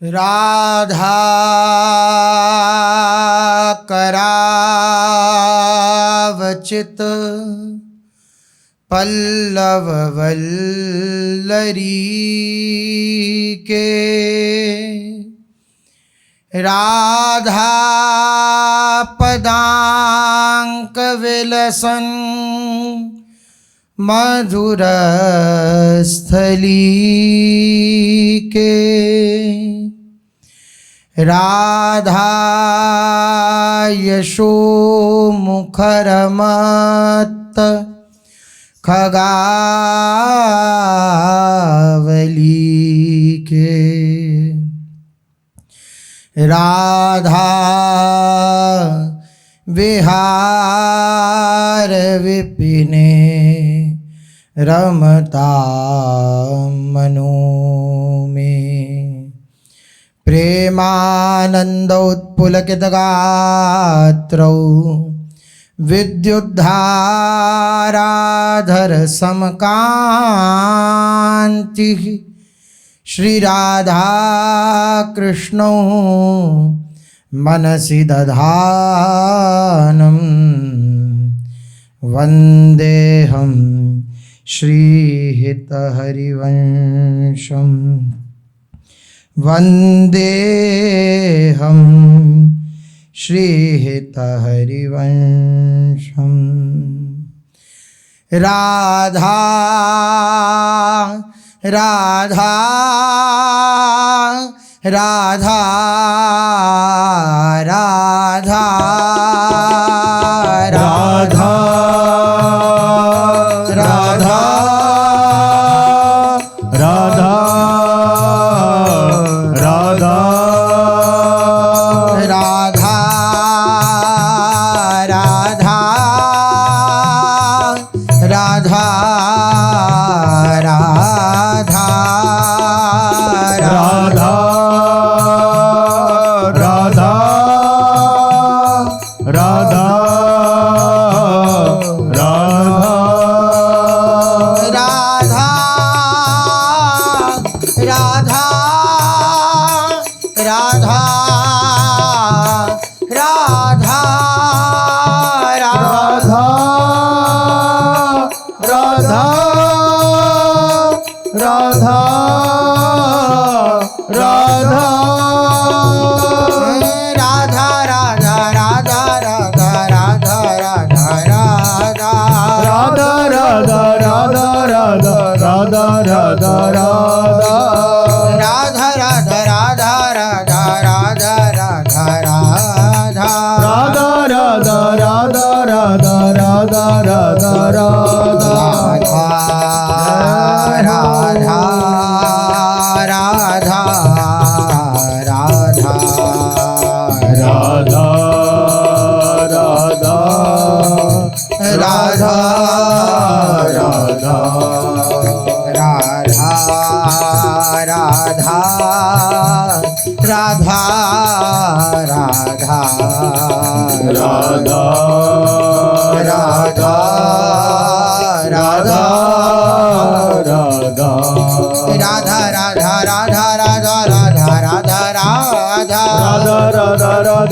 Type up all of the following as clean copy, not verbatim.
राधा करावचित पल्लव वल्लरी के, राधा पदांक विलसन मधुर स्थली के, राधा यशो मुखरमत्त खगावली के, राधा विहार विपिने रमता मनो में, प्रेमानंदोत्पुलकितगात्रौ विद्युद्धाराधर समकान्तिः, श्री राधा कृष्णौ मनसि दधानं वन्देऽहं श्रीहितहरिवंशम्, वन्देऽहं श्रीहितहरिवंशम्। राधा राधा राधा राधा राधा राधा राधा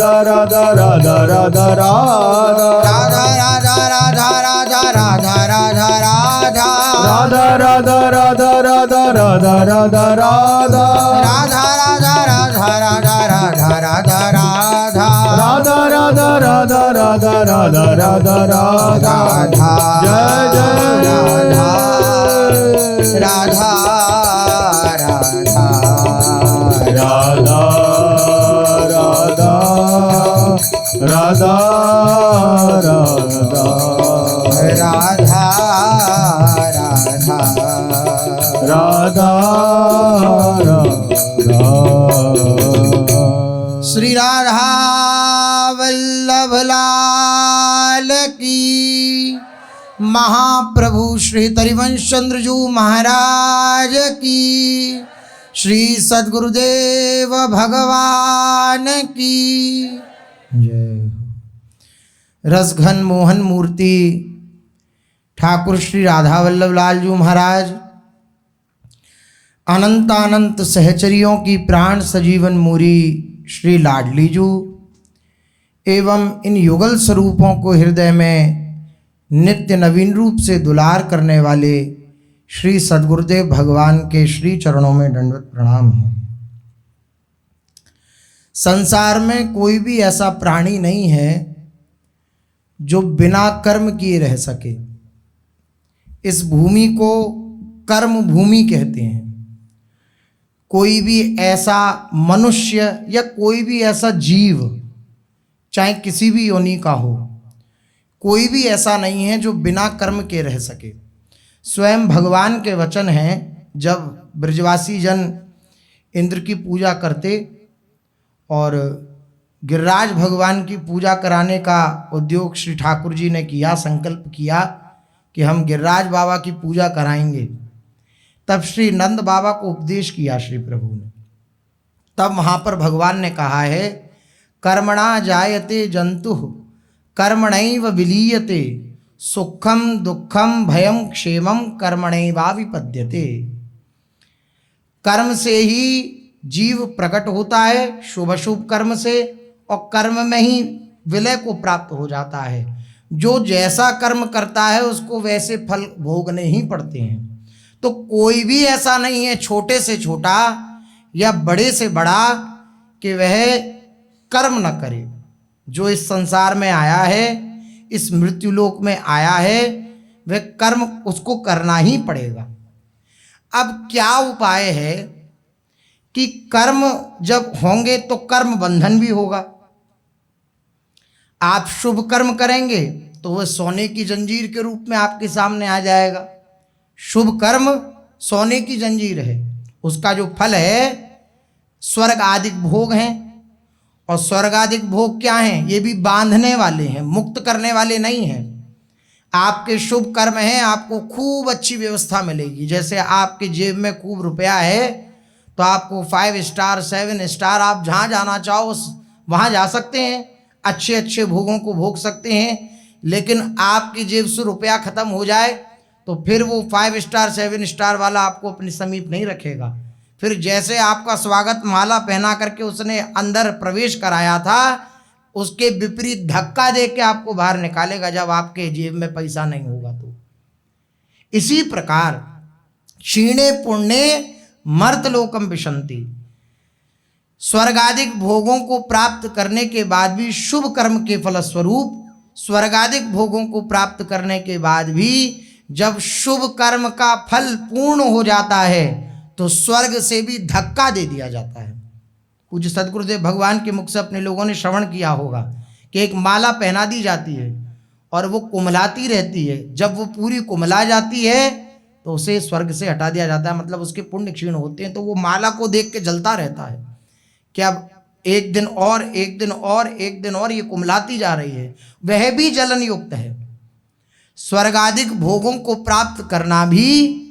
राधा राधा राधा राधा श्री राधा वल्लभ लाल की, महाप्रभु श्री हरिवंश चंद्र जी महाराज की, श्री सद्गुरुदेव भगवान की जय। रसघन मोहन मूर्ति ठाकुर श्री राधा वल्लभ लाल जी महाराज अनंतानंत सहचरियों की प्राण सजीवन मूरी श्री लाडली जू एवं इन युगल स्वरूपों को हृदय में नित्य नवीन रूप से दुलार करने वाले श्री सद्गुरुदेव भगवान के श्री चरणों में दंडवत प्रणाम है। संसार में कोई भी ऐसा प्राणी नहीं है जो बिना कर्म किए रह सके। इस भूमि को कर्म भूमि कहते हैं। कोई भी ऐसा मनुष्य या कोई भी ऐसा जीव, चाहे किसी भी योनि का हो, कोई भी ऐसा नहीं है जो बिना कर्म के रह सके। स्वयं भगवान के वचन हैं, जब ब्रजवासी जन इंद्र की पूजा करते और गिरिराज भगवान की पूजा कराने का उद्योग श्री ठाकुर जी ने किया, संकल्प किया कि हम गिरिराज बाबा की पूजा कराएंगे। तब श्री नंद बाबा को उपदेश किया श्री प्रभु ने। तब वहाँ पर भगवान ने कहा है, कर्मणा जायते जंतुः कर्मणैव विलीयते, सुखम दुखम भयम क्षेमम कर्मणैवाविपद्यते। कर्म से ही जीव प्रकट होता है, शुभ अशुभ कर्म से, और कर्म में ही विलय को प्राप्त हो जाता है। जो जैसा कर्म करता है उसको वैसे फल भोगने ही पड़ते हैं। तो कोई भी ऐसा नहीं है, छोटे से छोटा या बड़े से बड़ा, कि वह कर्म न करे। जो इस संसार में आया है, इस मृत्युलोक में आया है, वह कर्म उसको करना ही पड़ेगा। अब क्या उपाय है कि कर्म जब होंगे तो कर्म बंधन भी होगा। आप शुभ कर्म करेंगे तो वह सोने की जंजीर के रूप में आपके सामने आ जाएगा। शुभ कर्म सोने की जंजीर है, उसका जो फल है स्वर्ग आदि भोग हैं। और स्वर्ग आदि भोग क्या हैं? ये भी बांधने वाले हैं, मुक्त करने वाले नहीं हैं। आपके शुभ कर्म हैं, आपको खूब अच्छी व्यवस्था मिलेगी। जैसे आपके जेब में खूब रुपया है तो आपको 5 स्टार 7 स्टार, आप जहाँ जाना चाहो वहाँ जा सकते हैं, अच्छे अच्छे भोगों को भोग सकते हैं। लेकिन आपकी जेब से रुपया ख़त्म हो जाए तो फिर वो 5 स्टार 7 स्टार वाला आपको अपने समीप नहीं रखेगा। फिर जैसे आपका स्वागत माला पहना करके उसने अंदर प्रवेश कराया था, उसके विपरीत धक्का दे के आपको बाहर निकालेगा जब आपके जेब में पैसा नहीं होगा। तो इसी प्रकार क्षीणे पुण्ये मर्तलोकम विशन्ति, स्वर्गादिक भोगों को प्राप्त करने के बाद भी, शुभ कर्म के फलस्वरूप स्वर्गादिक भोगों को प्राप्त करने के बाद भी, जब शुभ कर्म का फल पूर्ण हो जाता है तो स्वर्ग से भी धक्का दे दिया जाता है। पूज्य सद्गुरुदेव भगवान के मुख से अपने लोगों ने श्रवण किया होगा कि एक माला पहना दी जाती है और वो कुमलाती रहती है। जब वो पूरी कुमला जाती है तो उसे स्वर्ग से हटा दिया जाता है, मतलब उसके पुण्य क्षीण होते हैं। तो वो माला को देख के जलता रहता है कि अब एक दिन और एक दिन और एक दिन और ये कुमलाती जा रही है। वह भी जलन युक्त है। स्वर्गादिक भोगों को प्राप्त करना भी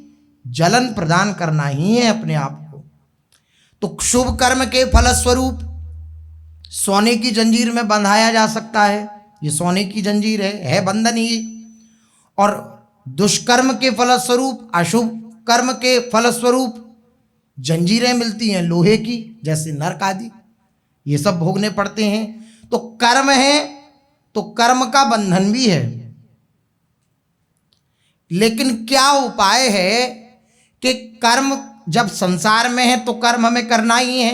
जलन प्रदान करना ही है अपने आप को। तो शुभ कर्म के फलस्वरूप सोने की जंजीर में बंधाया जा सकता है। ये सोने की जंजीर है बंधन ही। और दुष्कर्म के फलस्वरूप, अशुभ कर्म के फलस्वरूप जंजीरें मिलती हैं लोहे की, जैसे नरक आदि, ये सब भोगने पड़ते हैं। तो कर्म है तो कर्म का बंधन भी है। लेकिन क्या उपाय है कि कर्म जब संसार में है तो कर्म हमें करना ही है।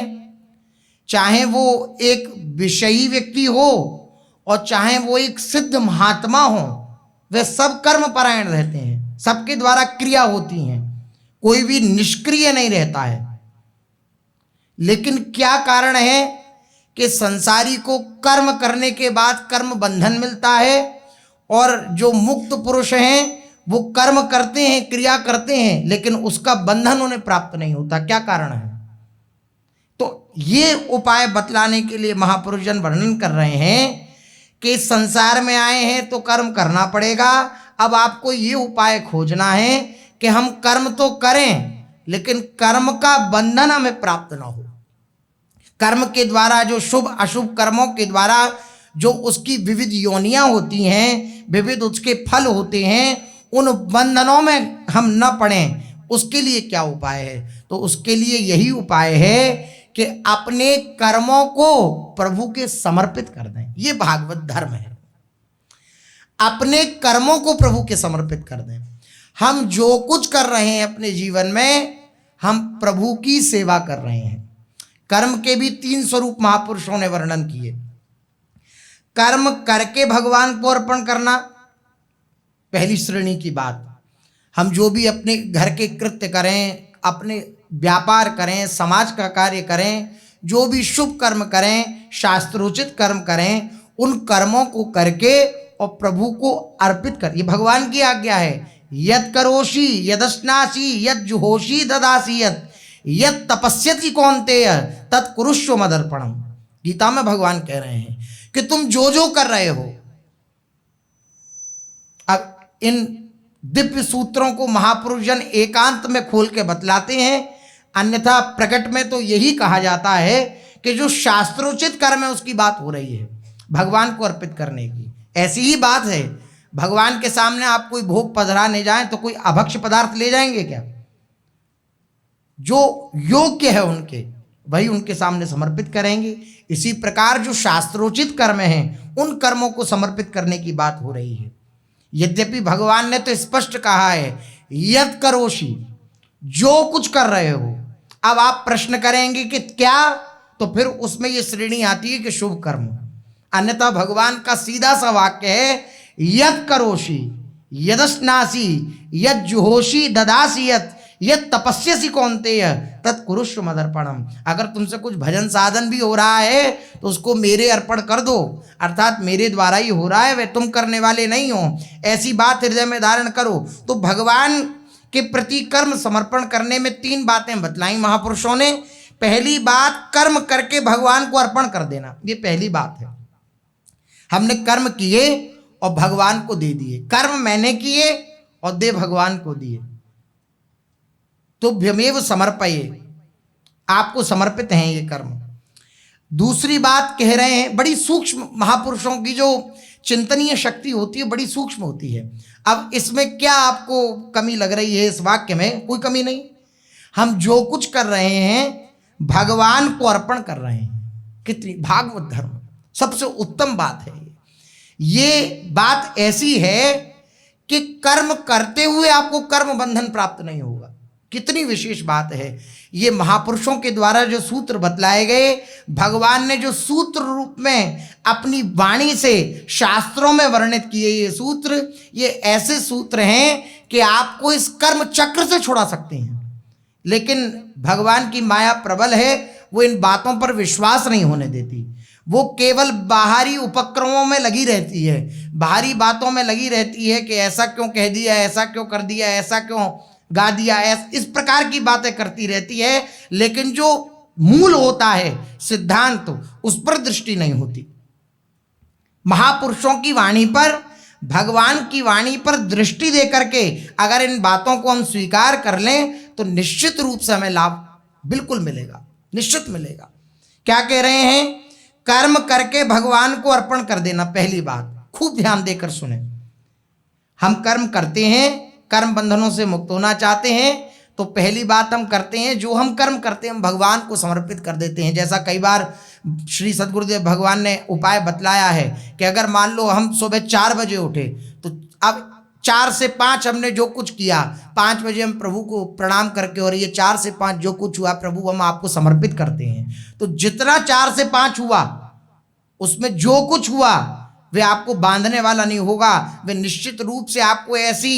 चाहे वो एक विषयी व्यक्ति हो और चाहे वो एक सिद्ध महात्मा हो, वे सब कर्म परायण रहते हैं, सबके द्वारा क्रिया होती हैं, कोई भी निष्क्रिय नहीं रहता है। लेकिन क्या कारण है कि संसारी को कर्म करने के बाद कर्म बंधन मिलता है, और जो मुक्त पुरुष हैं वो कर्म करते हैं, क्रिया करते हैं, लेकिन उसका बंधन उन्हें प्राप्त नहीं होता। क्या कारण है? तो ये उपाय बतलाने के लिए महापुरुष जन वर्णन कर रहे हैं कि संसार में आए हैं तो कर्म करना पड़ेगा। अब आपको ये उपाय खोजना है कि हम कर्म तो करें लेकिन कर्म का बंधन हमें प्राप्त ना हो। कर्म के द्वारा जो शुभ अशुभ कर्मों के द्वारा जो उसकी विविध योनियां होती हैं, विविध उसके फल होते हैं, उन बंधनों में हम न पड़ें, उसके लिए क्या उपाय है? तो उसके लिए यही उपाय है कि अपने कर्मों को प्रभु के समर्पित कर दें। ये भागवत धर्म है, अपने कर्मों को प्रभु के समर्पित कर दें। हम जो कुछ कर रहे हैं अपने जीवन में, हम प्रभु की सेवा कर रहे हैं। कर्म के भी 3 स्वरूप महापुरुषों ने वर्णन किए। कर्म करके भगवान को अर्पण करना पहली श्रेणी की बात। हम जो भी अपने घर के कृत्य करें, अपने व्यापार करें, समाज का कार्य करें, जो भी शुभ कर्म करें, शास्त्रोचित कर्म करें, उन कर्मों को करके और प्रभु को अर्पित कर, ये भगवान की आज्ञा है। यद करोषि यदश्नासि यद जुहोषि ददासि यद तपस्यति कौन्तेय तत् कुरुष्व मदर्पणम। गीता में भगवान कह रहे हैं कि तुम जो जो कर रहे हो। अब इन दिव्य सूत्रों को महापुरुष जन एकांत में खोल के बतलाते हैं, अन्यथा प्रकट में तो यही कहा जाता है कि जो शास्त्रोचित कर्म है उसकी बात हो रही है, भगवान को अर्पित करने की। ऐसी ही बात है, भगवान के सामने आप कोई भोग पधराने जाएं तो कोई अभक्ष्य पदार्थ ले जाएंगे क्या? जो योग्य है उनके, वही उनके सामने समर्पित करेंगे। इसी प्रकार जो शास्त्रोचित कर्म हैं, उन कर्मों को समर्पित करने की बात हो रही है। यद्यपि भगवान ने तो स्पष्ट कहा है यद करोषि, जो कुछ कर रहे हो। अब आप प्रश्न करेंगे कि क्या, तो फिर उसमें ये श्रेणी आती है कि शुभ कर्म। अन्यथा भगवान का सीधा सा वाक्य है यद करोषि यदश्नासि यद जुहोषि ददासि यद तपस्यसि कौन्तेय तत् कुरुष्व मदर्पणम। अगर तुमसे कुछ भजन साधन भी हो रहा है तो उसको मेरे अर्पण कर दो, अर्थात मेरे द्वारा ही हो रहा है, वे तुम करने वाले नहीं हो, ऐसी बात हृदय में धारण करो। तो भगवान के प्रति कर्म समर्पण करने में 3 बातें बतलाई महापुरुषों ने। पहली बात, कर्म करके भगवान को अर्पण कर देना, ये पहली बात है। हमने कर्म किए और भगवान को दे दिए, कर्म मैंने किए और दे भगवान को दिए। तो भ्यमेव समर्पये, आपको समर्पित हैं ये कर्म। दूसरी बात कह रहे हैं, बड़ी सूक्ष्म, महापुरुषों की जो चिंतनीय शक्ति होती है बड़ी सूक्ष्म होती है। अब इसमें क्या आपको कमी लग रही है? इस वाक्य में कोई कमी नहीं। हम जो कुछ कर रहे हैं भगवान को अर्पण कर रहे हैं। कितनी भागवत धर्म सबसे उत्तम बात है। ये बात ऐसी है कि कर्म करते हुए आपको कर्म बंधन प्राप्त नहीं होगा। कितनी विशेष बात है। ये महापुरुषों के द्वारा जो सूत्र बतलाए गए, भगवान ने जो सूत्र रूप में अपनी वाणी से शास्त्रों में वर्णित किए ये सूत्र, ये ऐसे सूत्र हैं कि आपको इस कर्म चक्र से छुड़ा सकते हैं। लेकिन भगवान की माया प्रबल है, वो इन बातों पर विश्वास नहीं होने देती। वो केवल बाहरी उपक्रमों में लगी रहती है, बाहरी बातों में लगी रहती है कि ऐसा क्यों कह दिया, ऐसा क्यों कर दिया, ऐसा क्यों गा दिया, इस प्रकार की बातें करती रहती है। लेकिन जो मूल होता है सिद्धांत, उस पर दृष्टि नहीं होती। महापुरुषों की वाणी पर, भगवान की वाणी पर दृष्टि दे करके अगर इन बातों को हम स्वीकार कर लें तो निश्चित रूप से हमें लाभ बिल्कुल मिलेगा, निश्चित मिलेगा। क्या कह रहे हैं? कर्म करके भगवान को अर्पण कर देना। पहली बात खूब ध्यान देकर सुने। हम कर्म करते हैं, कर्म बंधनों से मुक्त होना चाहते हैं, तो पहली बात हम करते हैं, जो हम कर्म करते हैं हम भगवान को समर्पित कर देते हैं। जैसा कई बार श्री सद्गुरुदेव भगवान ने उपाय बतलाया है कि अगर मान लो हम सुबह 4 बजे उठे, तो अब 4 से 5 हमने जो कुछ किया, 5 बजे हम प्रभु को प्रणाम करके, और ये 4 से 5 जो कुछ हुआ प्रभु हम आपको समर्पित करते हैं। तो जितना 4 से 5 हुआ उसमें जो कुछ हुआ वे आपको बांधने वाला नहीं होगा, वे निश्चित रूप से आपको ऐसी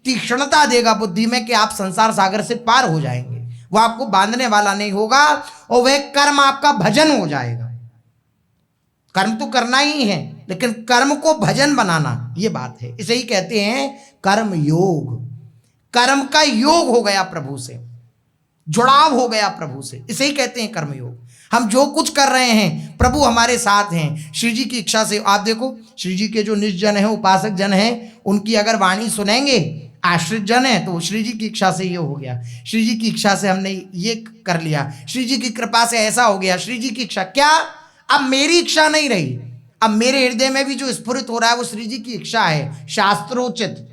तीक्ष्णता देगा बुद्धि में कि आप संसार सागर से पार हो जाएंगे। वो आपको बांधने वाला नहीं होगा और वह कर्म आपका भजन हो जाएगा। कर्म तो करना ही है, लेकिन कर्म को भजन बनाना, ये बात है। इसे ही कहते हैं कर्म योग। कर्म का योग हो गया प्रभु से, जुड़ाव हो गया प्रभु से, इसे ही कहते हैं कर्म योग। हम जो कुछ कर रहे हैं प्रभु हमारे साथ हैं। श्री जी की इच्छा से आप देखो, श्री जी के जो निजजन हैं, उपासक जन हैं, उनकी अगर वाणी सुनेंगे, आश्रित जन है, तो श्री जी की इच्छा से ये हो गया, श्री जी की इच्छा से हमने ये कर लिया, श्री जी की कृपा से ऐसा हो गया, श्री जी की इच्छा। क्या अब मेरी इच्छा नहीं रही, अब मेरे हृदय में भी जो स्फुरित हो रहा है वो श्री जी की इच्छा है, शास्त्रोचित।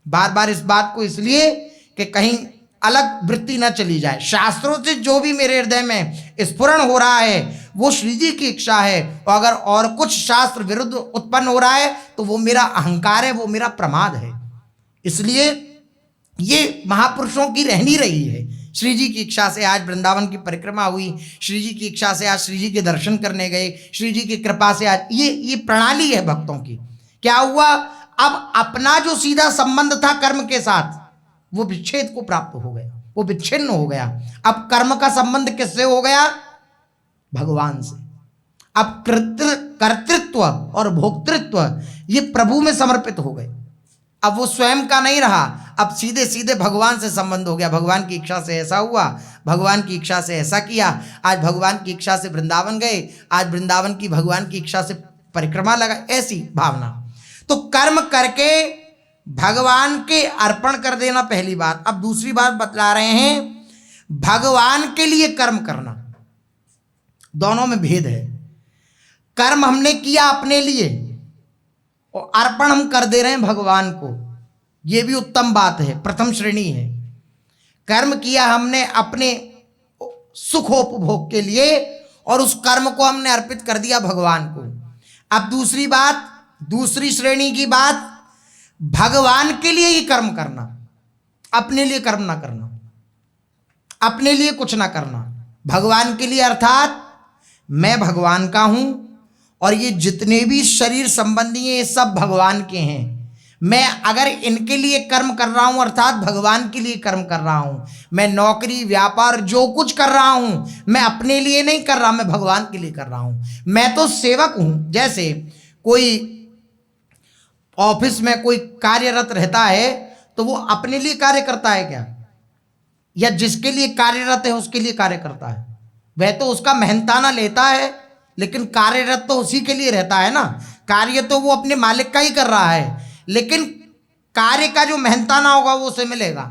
बार बार इस बात को इसलिए कि कहीं अलग वृत्ति न चली जाए। शास्त्रों से जो भी मेरे हृदय में स्फुरण हो रहा है वो श्री जी की इच्छा है, और अगर और कुछ शास्त्र विरुद्ध उत्पन्न हो रहा है तो वो मेरा अहंकार है, वो मेरा प्रमाद है। इसलिए ये महापुरुषों की रहनी रही है। श्री जी की इच्छा से आज वृंदावन की परिक्रमा हुई, श्री जी की इच्छा से आज श्री जी के दर्शन करने गए, श्री जी की कृपा से आज ये प्रणाली है भक्तों की। क्या हुआ, अब अपना जो सीधा संबंध था कर्म के साथ वो विच्छेद को प्राप्त हो गया, वो विच्छिन्न हो गया। अब कर्म का संबंध किससे हो गया? भगवान से। अब कर्तृत्व और भोक्तृत्व ये प्रभु में समर्पित हो गए। अब वो स्वयं का नहीं रहा, अब सीधे सीधे भगवान से संबंध हो गया। भगवान की इच्छा से ऐसा हुआ, भगवान की इच्छा से ऐसा किया। आज भगवान की इच्छा से वृंदावन गए, आज वृंदावन की भगवान की इच्छा से परिक्रमा लगा, ऐसी भावना। तो कर्म करके भगवान के अर्पण कर देना पहली बात। अब दूसरी बात बतला रहे हैं, भगवान के लिए कर्म करना। दोनों में भेद है। कर्म हमने किया अपने लिए और अर्पण हम कर दे रहे हैं भगवान को, यह भी उत्तम बात है, प्रथम श्रेणी है। कर्म किया हमने अपने सुखोपभोग के लिए और उस कर्म को हमने अर्पित कर दिया भगवान को। अब दूसरी बात, दूसरी श्रेणी की बात, भगवान के लिए ही कर्म करना, अपने लिए कर्म ना करना, अपने लिए कुछ ना करना। भगवान के लिए अर्थात मैं भगवान का हूं और ये जितने भी शरीर संबंधी हैं ये सब भगवान के हैं। मैं अगर इनके लिए कर्म कर रहा हूं अर्थात भगवान के लिए कर्म कर रहा हूं। मैं नौकरी व्यापार जो कुछ कर रहा हूं मैं अपने लिए नहीं कर रहा, मैं भगवान के लिए कर रहा हूं। मैं तो सेवक हूं। जैसे कोई ऑफिस में कोई कार्यरत रहता है तो वो अपने लिए कार्य करता है क्या? या जिसके लिए कार्यरत है उसके लिए कार्य करता है? वह तो उसका मेहनताना लेता है लेकिन कार्यरत तो उसी के लिए रहता है ना। कार्य तो वो अपने मालिक का ही कर रहा है, लेकिन कार्य का जो मेहनताना होगा वो उसे मिलेगा।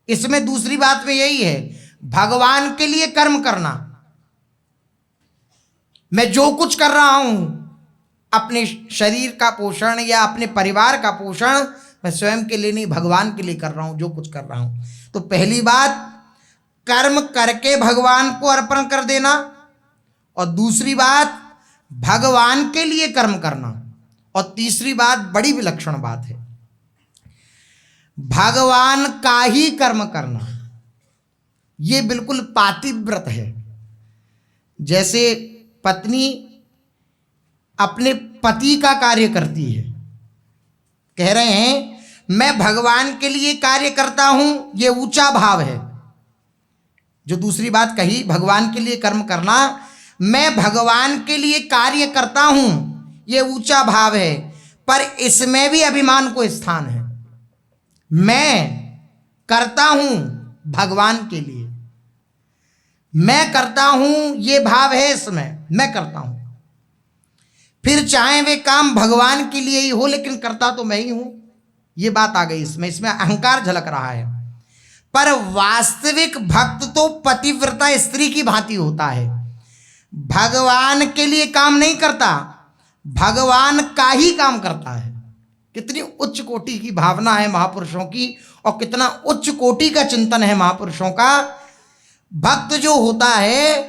इसमें दूसरी बात में यही है, भगवान के लिए कर्म करना। मैं जो कुछ कर रहा हूं अपने शरीर का पोषण या अपने परिवार का पोषण मैं स्वयं के लिए नहीं, भगवान के लिए कर रहा हूं जो कुछ कर रहा हूं। तो पहली बात कर्म करके भगवान को अर्पण कर देना, और दूसरी बात भगवान के लिए कर्म करना, और तीसरी बात बड़ी विलक्षण बात है, भगवान का ही कर्म करना। यह बिल्कुल पातिव्रत है। जैसे पत्नी अपने पति का कार्य करती है, कह रहे हैं मैं भगवान के लिए कार्य करता हूं, यह ऊंचा भाव है। जो दूसरी बात कही भगवान के लिए कर्म करना, मैं भगवान के लिए कार्य करता हूं, यह ऊंचा भाव है, पर इसमें भी अभिमान को स्थान है। मैं करता हूं भगवान के लिए, मैं करता हूं, यह भाव है इसमें, मैं करता हूं। फिर चाहे वे काम भगवान के लिए ही हो लेकिन करता तो मैं ही हूं, यह बात आ गई इसमें। इसमें अहंकार झलक रहा है। पर वास्तविक भक्त तो पतिव्रता स्त्री की भांति होता है, भगवान के लिए काम नहीं करता, भगवान का ही काम करता है। कितनी उच्च कोटि की भावना है महापुरुषों की, और कितना उच्च कोटि का चिंतन है महापुरुषों का। भक्त जो होता है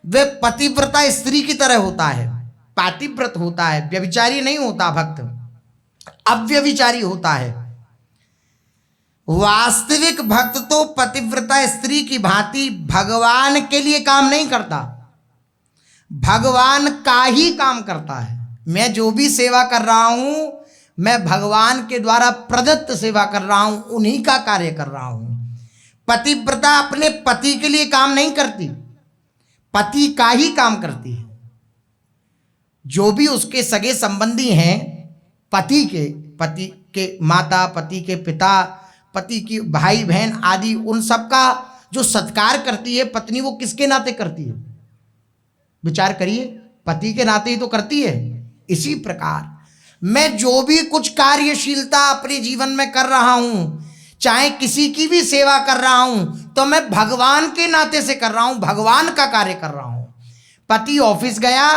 वह पतिव्रता स्त्री की तरह होता है, पातिव्रत होता है, व्यभिचारी नहीं होता भक्त, अव्यभिचारी होता है। वास्तविक भक्त तो पतिव्रता स्त्री की भांति भगवान के लिए काम नहीं करता, भगवान का ही काम करता है। मैं जो भी सेवा कर रहा हूं मैं भगवान के द्वारा प्रदत्त सेवा कर रहा हूं, उन्हीं का कार्य कर रहा हूं। पतिव्रता अपने पति के लिए काम नहीं करती, पति का ही काम करती है। जो भी उसके सगे संबंधी हैं, पति के माता, पति के पिता, पति की भाई बहन आदि, उन सब का जो सत्कार करती है पत्नी, वो किसके नाते करती है? विचार करिए, पति के नाते ही तो करती है। इसी प्रकार मैं जो भी कुछ कार्यशीलता अपने जीवन में कर रहा हूं, चाहे किसी की भी सेवा कर रहा हूं, तो मैं भगवान के नाते से कर रहा हूं, भगवान का कार्य कर रहा हूं। पति ऑफिस गया,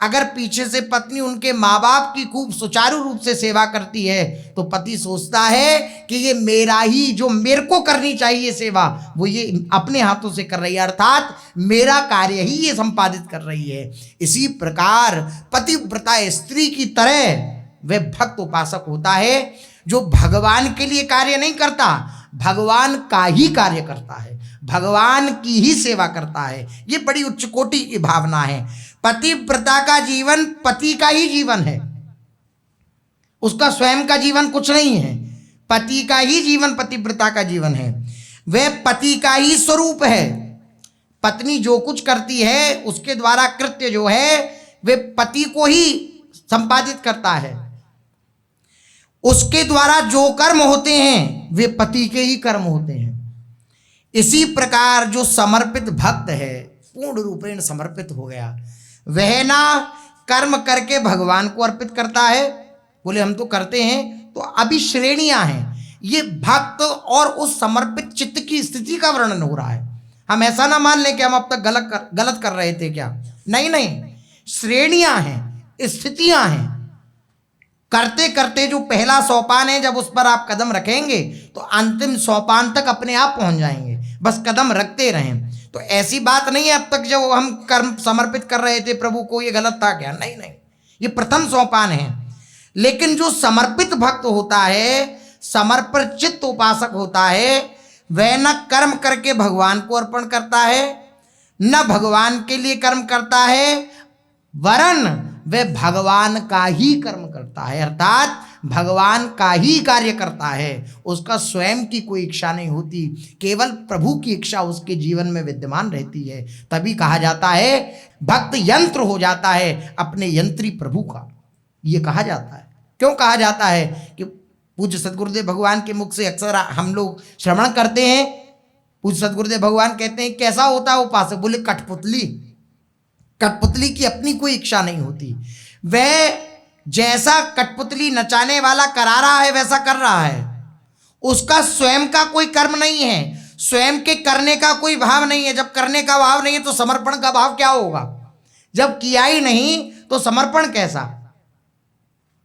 अगर पीछे से पत्नी उनके माँ बाप की खूब सुचारू रूप से सेवा करती है तो पति सोचता है कि ये मेरा ही, जो मेरे को करनी चाहिए सेवा, वो ये अपने हाथों से कर रही है, अर्थात मेरा कार्य ही ये संपादित कर रही है। इसी प्रकार पतिव्रता स्त्री की तरह वह भक्त उपासक होता है जो भगवान के लिए कार्य नहीं करता, भगवान का ही कार्य करता है, भगवान की ही सेवा करता है। ये बड़ी उच्च कोटि की भावना है। पतिव्रता का जीवन पति का ही जीवन है, उसका स्वयं का जीवन कुछ नहीं है। पति का ही जीवन पतिव्रता का जीवन है, वह पति का ही स्वरूप है। पत्नी जो कुछ करती है उसके द्वारा कृत्य जो है वे पति को ही संपादित करता है, उसके द्वारा जो कर्म होते हैं वे पति के ही कर्म होते हैं। इसी प्रकार जो समर्पित भक्त है, पूर्ण रूपेण समर्पित हो गया, वह ना कर्म करके भगवान को अर्पित करता है, बोले हम तो करते हैं, तो अभी श्रेणियां हैं। ये भक्त और उस समर्पित चित्त की स्थिति का वर्णन हो रहा है। हम ऐसा ना मान लें कि हम अब तक गलत कर रहे थे क्या, नहीं नहीं, श्रेणियां हैं, स्थितियां हैं। करते करते जो पहला सोपान है, जब उस पर आप कदम रखेंगे तो अंतिम सोपान तक अपने आप पहुंच जाएंगे, बस कदम रखते रहें। तो ऐसी बात नहीं है अब तक जो हम कर्म समर्पित कर रहे थे प्रभु को ये गलत था क्या, नहीं नहीं, ये प्रथम सोपान है। लेकिन जो समर्पित भक्त होता है, समर्पित चित्त उपासक होता है, वह न कर्म करके भगवान को अर्पण करता है, न भगवान के लिए कर्म करता है, वरन वह भगवान का ही कर्म करता है, अर्थात भगवान का ही कार्य करता है। उसका स्वयं की कोई इच्छा नहीं होती, केवल प्रभु की इच्छा उसके जीवन में विद्यमान रहती है। तभी कहा जाता है भक्त यंत्र हो जाता है अपने यंत्री प्रभु का। ये कहा जाता है, क्यों कहा जाता है कि पूज्य सद्गुरुदेव भगवान के मुख से अक्सर हम लोग श्रवण करते हैं। पूज्य सद्गुरुदेव भगवान कहते हैं कैसा होता है उपासक, बोले कठपुतली। कठपुतली की अपनी कोई इच्छा नहीं होती, वह जैसा कठपुतली नचाने वाला करा रहा है वैसा कर रहा है, उसका स्वयं का कोई कर्म नहीं है, स्वयं के करने का कोई भाव नहीं है। जब करने का भाव नहीं है तो समर्पण का भाव क्या होगा, जब किया ही नहीं तो समर्पण कैसा।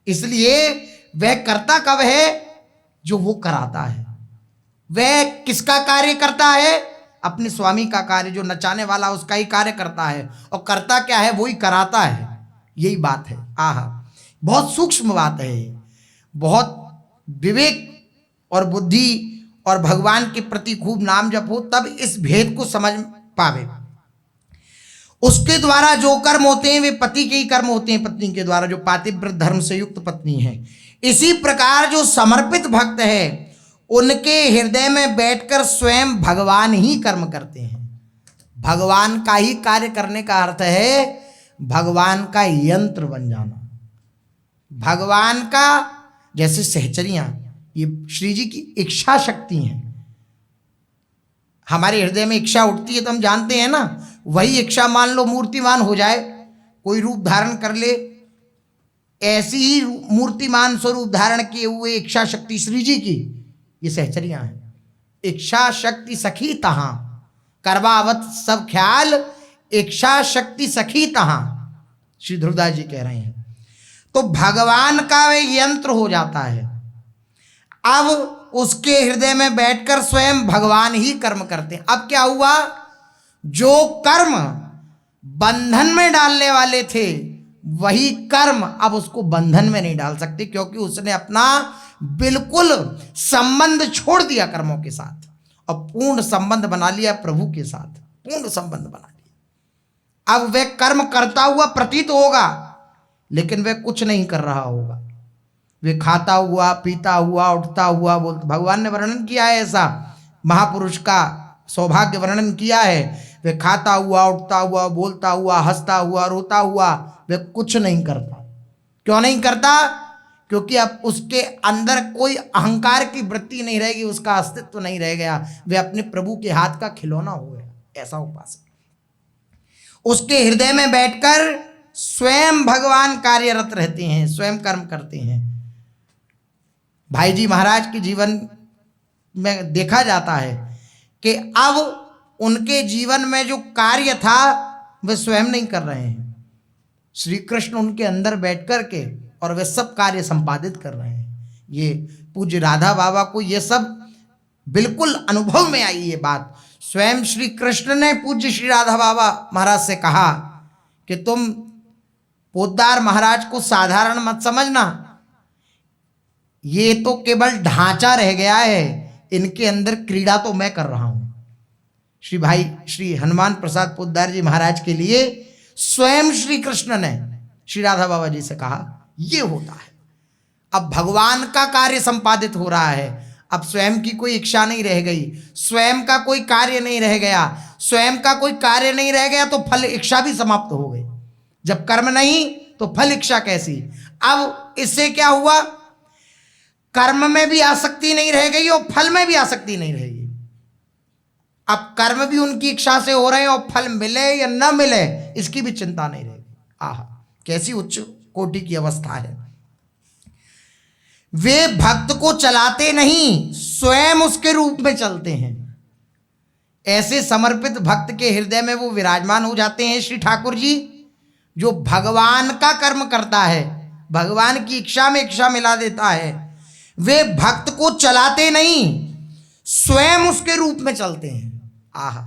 इसलिए वह करता कब है, जो वो कराता है। वह किसका कार्य करता है, अपने स्वामी का कार्य। जो नचाने वाला उसका ही कार्य करता है, और करता क्या है, वो ही कराता है। यही बात है। आहा, बहुत सूक्ष्म बात है, बहुत विवेक और बुद्धि और भगवान के प्रति खूब नाम जप हो तब इस भेद को समझ पावे। उसके द्वारा जो कर्म होते हैं वे पति के ही कर्म होते हैं, पत्नी के द्वारा, जो पातिव्रत धर्म से युक्त पत्नी है। इसी प्रकार जो समर्पित भक्त है उनके हृदय में बैठकर स्वयं भगवान ही कर्म करते हैं। भगवान का ही कार्य करने का अर्थ है भगवान का यंत्र बन जाना। भगवान का, जैसे सहचरियां, ये श्री जी की इच्छा शक्ति हैं। हमारे हृदय में इच्छा उठती है तो हम जानते हैं ना, वही इच्छा मान लो मूर्तिमान हो जाए, कोई रूप धारण कर ले, ऐसी ही मूर्तिमान स्वरूप धारण किए हुए इच्छा शक्ति श्री जी की, ये सहचरियां हैं। इच्छा शक्ति सखी तहां करवावत सब ख्याल, इच्छा शक्ति सखी तहां, श्री ध्रुवदास जी कह रहे हैं। तो भगवान का वे यंत्र हो जाता है। अब उसके हृदय में बैठकर स्वयं भगवान ही कर्म करते हैं। अब क्या हुआ, जो कर्म बंधन में डालने वाले थे वही कर्म अब उसको बंधन में नहीं डाल सकते, क्योंकि उसने अपना बिल्कुल संबंध छोड़ दिया कर्मों के साथ और पूर्ण संबंध बना लिया प्रभु के साथ, पूर्ण संबंध बना लिया। अब वह कर्म करता हुआ प्रतीत होगा, लेकिन वह कुछ नहीं कर रहा होगा। वे खाता हुआ, पीता हुआ, उठता हुआ, बोलता। भगवान ने वर्णन किया है ऐसा, महापुरुष का सौभाग्य वर्णन किया है। वे खाता हुआ, उठता हुआ, बोलता हुआ, हंसता हुआ, रोता हुआ, वे कुछ नहीं करता। क्यों नहीं करता, क्योंकि अब उसके अंदर कोई अहंकार की वृत्ति नहीं रहेगी, उसका अस्तित्व नहीं रह गया। वे अपने प्रभु के हाथ का खिलौना हो गया। ऐसा उपासक उसके हृदय में बैठकर स्वयं भगवान कार्यरत रहते हैं, स्वयं कर्म करते हैं। भाई जी महाराज के जीवन में देखा जाता है कि अब उनके जीवन में जो कार्य था वे स्वयं नहीं कर रहे हैं, श्री कृष्ण उनके अंदर बैठ कर के और वे सब कार्य संपादित कर रहे हैं। ये पूज्य राधा बाबा को ये सब बिल्कुल अनुभव में आई ये बात। स्वयं श्री कृष्ण ने पूज्य श्री राधा बाबा महाराज से कहा कि तुम पोद्दार महाराज को साधारण मत समझना, ये तो केवल ढांचा रह गया है, इनके अंदर क्रीड़ा तो मैं कर रहा हूं। श्री भाई श्री हनुमान प्रसाद पोद्दार जी महाराज के लिए स्वयं श्री कृष्ण ने श्री राधा बाबा जी से कहा ये होता है। अब भगवान का कार्य संपादित हो रहा है, अब स्वयं की कोई इच्छा नहीं रह गई, स्वयं का कोई कार्य नहीं रह गया। स्वयं का कोई कार्य नहीं रह गया तो फल इच्छा भी समाप्त हो गई। जब कर्म नहीं तो फल इच्छा कैसी। अब इससे क्या हुआ, कर्म में भी आसक्ति नहीं रह गई और फल में भी आसक्ति नहीं रहेगी। अब कर्म भी उनकी इच्छा से हो रहे हैं और फल मिले या न मिले इसकी भी चिंता नहीं रहेगी। आहा, कैसी उच्च कोटि की अवस्था है। वे भक्त को चलाते नहीं, स्वयं उसके रूप में चलते हैं। ऐसे समर्पित भक्त के हृदय में वो विराजमान हो जाते हैं श्री ठाकुर जी, जो भगवान का कर्म करता है, भगवान की इच्छा में इच्छा मिला देता है। वे भक्त को चलाते नहीं, स्वयं उसके रूप में चलते हैं। आहा,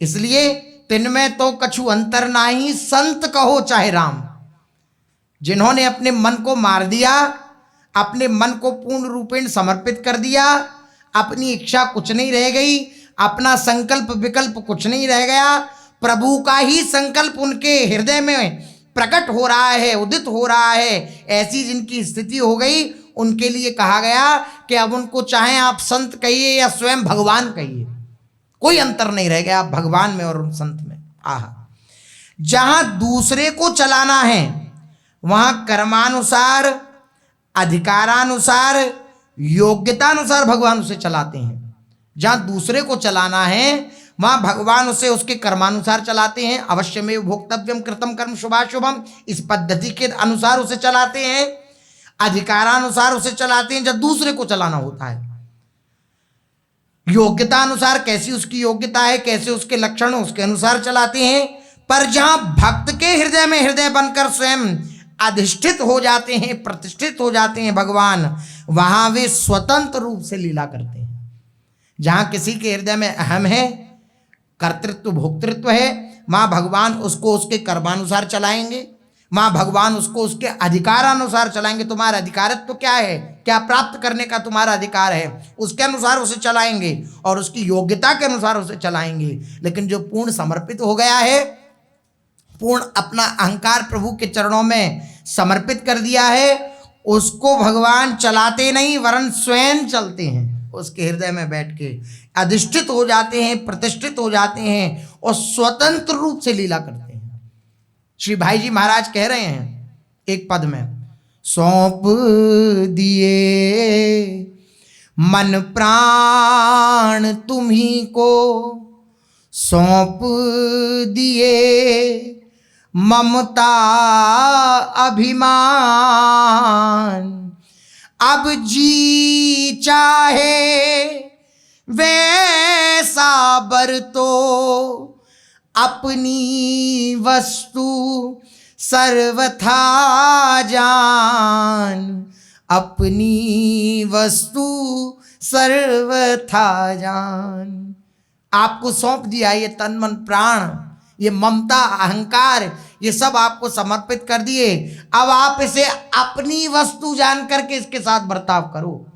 इसलिए तिनमें तो कछु अंतर नाही, संत कहो चाहे राम। जिन्होंने अपने मन को मार दिया, अपने मन को पूर्ण रूपेण समर्पित कर दिया, अपनी इच्छा कुछ नहीं रह गई, अपना संकल्प विकल्प कुछ नहीं रह गया, प्रभु का ही संकल्प उनके हृदय में प्रकट हो रहा है, उदित हो रहा है, ऐसी जिनकी स्थिति हो गई, उनके लिए कहा गया कि अब उनको चाहे आप संत कहिए या स्वयं भगवान कहिए, कोई अंतर नहीं रह गया आप भगवान में और संत में। आहा, जहां दूसरे को चलाना है वहां कर्मानुसार, अधिकारानुसार, योग्यतानुसार भगवान उसे चलाते हैं। जहां दूसरे को चलाना है वहां भगवान उसे उसके कर्मानुसार चलाते हैं। अवश्य में भोक्तव्यम कृतम कर्म शुभाशुभम, इस पद्धति के अनुसार उसे चलाते हैं। अधिकारानुसार उसे चलाते हैं जब दूसरे को चलाना होता है। योग्यता अनुसार, कैसी उसकी योग्यता है, कैसे उसके लक्षण, उसके अनुसार चलाते हैं। पर जहां भक्त के हृदय में हृदय बनकर स्वयं अधिष्ठित हो जाते हैं, प्रतिष्ठित हो जाते हैं भगवान, वहां वे स्वतंत्र रूप से लीला करते हैं। जहां किसी के हृदय में अहम है, कर्तृत्व भोक्तृत्व है, मां भगवान उसको उसके कर्मानुसार चलाएंगे, मां भगवान उसको उसके अधिकारानुसार चलाएंगे। तुम्हारा अधिकारत्व क्या है, क्या प्राप्त करने का तुम्हारा अधिकार है, उसके अनुसार उसे चलाएंगे और उसकी योग्यता के अनुसार उसे चलाएंगे। लेकिन जो पूर्ण समर्पित हो गया है, पूर्ण अपना अहंकार प्रभु के चरणों में समर्पित कर दिया है, उसको भगवान चलाते नहीं वरन स्वयं चलते हैं। उसके हृदय में बैठ के अधिष्ठित हो जाते हैं, प्रतिष्ठित हो जाते हैं और स्वतंत्र रूप से लीला करते हैं। श्री भाई जी महाराज कह रहे हैं एक पद में, सौंप दिए मन प्राण तुम्ही को, सौंप दिए ममता अभिमान, अब जी चाहे वैसा बरतो, अपनी वस्तु सर्वथा जान, अपनी वस्तु सर्वथा जान। आपको सौंप दिया ये तन मन प्राण, ये ममता अहंकार, ये सब आपको समर्पित कर दिए। अब आप इसे अपनी वस्तु जान करके इसके साथ बर्ताव करो।